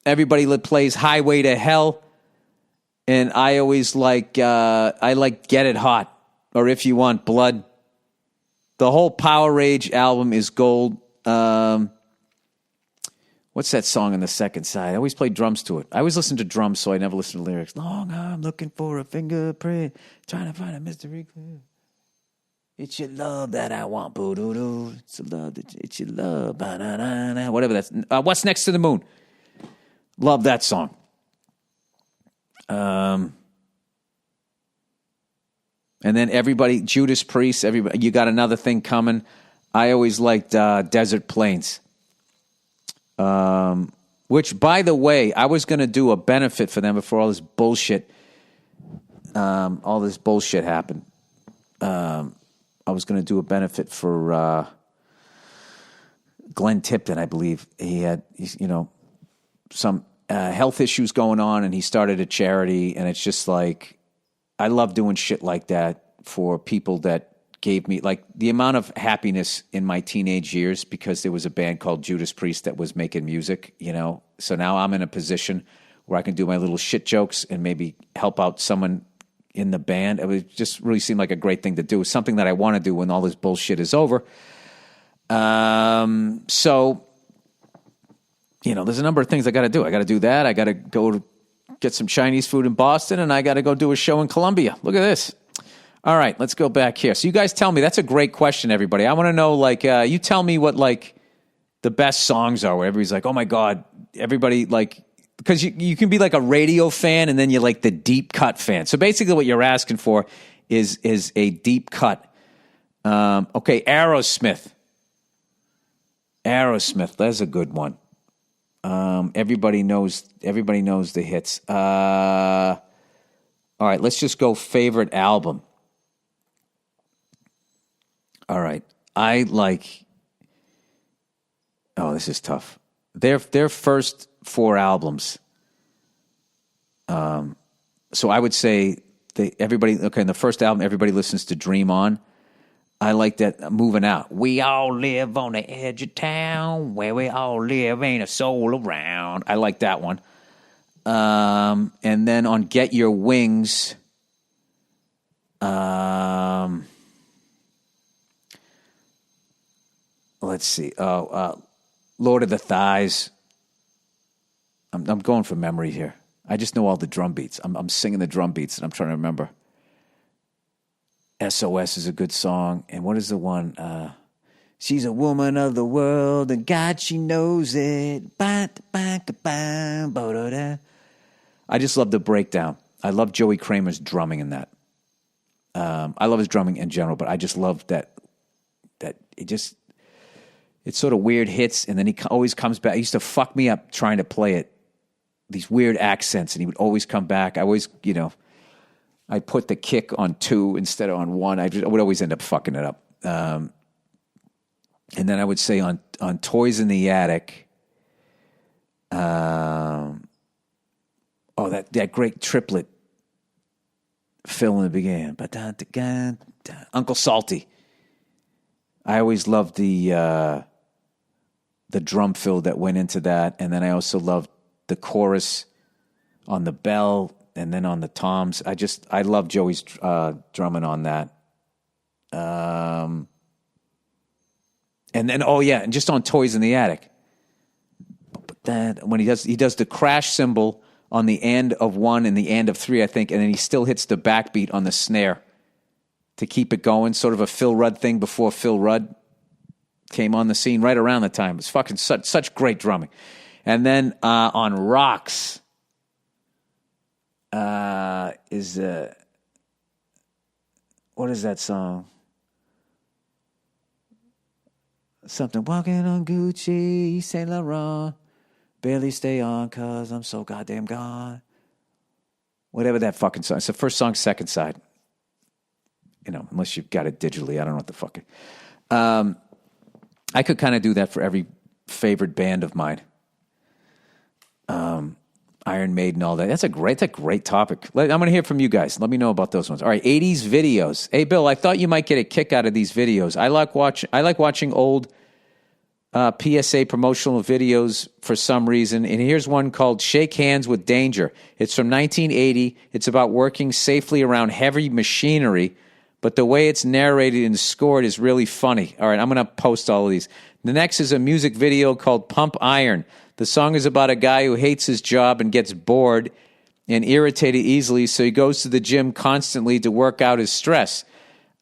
Everybody plays Highway to Hell. And I always like Get It Hot, or If You Want Blood. The whole Power Rage album is gold. What's that song on the second side? I always play drums to it. I always listen to drums, so I never listen to lyrics. Long arm looking for a fingerprint, trying to find a mystery clue. It's your love that I want, boo-doo-doo. It's your love, ba-na-na-na. Whatever that's. What's Next to the Moon? Love that song. And then everybody, Judas Priest, everybody, You Got Another Thing Coming. I always liked Desert Plains. Which, by the way, I was going to do a benefit for them before all this bullshit happened. I was going to do a benefit for Glenn Tipton, I believe. He had, some health issues going on, and he started a charity, and it's just like, I love doing shit like that for people that gave me, like, the amount of happiness in my teenage years because there was a band called Judas Priest that was making music, So now I'm in a position where I can do my little shit jokes and maybe help out someone in the band. It would just really seem like a great thing to do. It's something that I want to do when all this bullshit is over. So, there's a number of things I got to do. I got to do that. I got to go to get some Chinese food in Boston, and I got to go do a show in Columbia. Look at this. All right, let's go back here. So you guys tell me. That's a great question, everybody. I want to know, you tell me what, the best songs are where everybody's like, oh, my God. Everybody, because you can be like a radio fan, and then you're like the deep cut fan. So basically what you're asking for is a deep cut. Okay, Aerosmith. That's a good one. Everybody knows the hits. All right, let's just go favorite album. All right, I like. Oh, this is tough. Their first 4 albums. So I would say everybody. Okay, in the first album, everybody listens to "Dream On." I like that. Moving Out. We all live on the edge of town, where we all live, ain't a soul around. I like that one. And then on "Get Your Wings." Let's see. Lord of the Thighs. I'm going from memory here. I just know all the drum beats. I'm singing the drum beats, and I'm trying to remember. SOS is a good song. And what is the one? She's a woman of the world, and God, she knows it. I just love the breakdown. I love Joey Kramer's drumming in that. I love his drumming in general, but I just love that it's sort of weird hits, and then he always comes back. He used to fuck me up trying to play it, these weird accents, and he would always come back. I always, I'd put the kick on 2 instead of on 1. I would always end up fucking it up. And then I would say on Toys in the Attic, that great triplet fill in the beginning. Uncle Salty. I always loved the drum fill that went into that, and then I also loved the chorus on the bell, and then on the toms. I love Joey's drumming on that. And then and just on Toys in the Attic. But then when he does the crash cymbal on the end of 1 and the end of 3, I think, and then he still hits the backbeat on the snare to keep it going, sort of a Phil Rudd thing before Phil Rudd came on the scene right around the time. It's fucking such great drumming. And then on Rocks what is that song? Something walking on Gucci, Saint Laurent, barely stay on 'cause I'm so goddamn gone. Whatever that fucking song. It's the first song, second side. Unless you've got it digitally, I don't know what the fuck. I could kind of do that for every favorite band of mine. Iron Maiden, all that. That's a great topic. I'm going to hear from you guys. Let me know about those ones. All right, 80s videos. Hey, Bill, I thought you might get a kick out of these videos. I like watching old PSA promotional videos for some reason. And here's one called Shake Hands with Danger. It's from 1980. It's about working safely around heavy machinery, but the way it's narrated and scored is really funny. All right, I'm going to post all of these. The next is a music video called Pump Iron. The song is about a guy who hates his job and gets bored and irritated easily, so he goes to the gym constantly to work out his stress.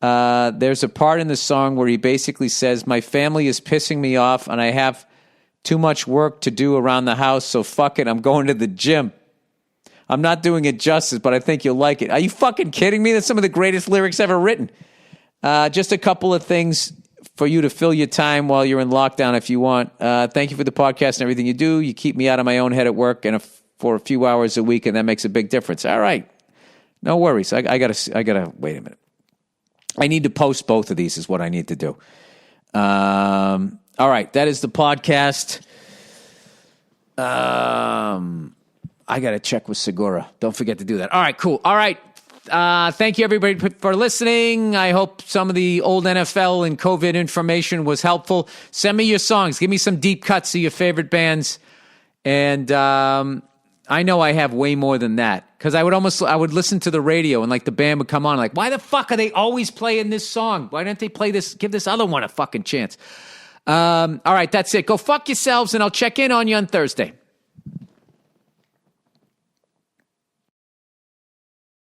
There's a part in the song where he basically says, my family is pissing me off and I have too much work to do around the house, so fuck it, I'm going to the gym. I'm not doing it justice, but I think you'll like it. Are you fucking kidding me? That's some of the greatest lyrics ever written. Just a couple of things for you to fill your time while you're in lockdown if you want. Thank you for the podcast and everything you do. You keep me out of my own head at work and for a few hours a week, and that makes a big difference. All right. No worries. I gotta wait a minute. I need to post both of these is what I need to do. All right. That is the podcast. I got to check with Segura. Don't forget to do that. All right, cool. All right. Thank you, everybody, for listening. I hope some of the old NFL and COVID information was helpful. Send me your songs. Give me some deep cuts of your favorite bands. And I know I have way more than that because I would listen to the radio and like the band would come on like, why the fuck are they always playing this song? Why don't they play this? Give this other one a fucking chance. All right, that's it. Go fuck yourselves, and I'll check in on you on Thursday.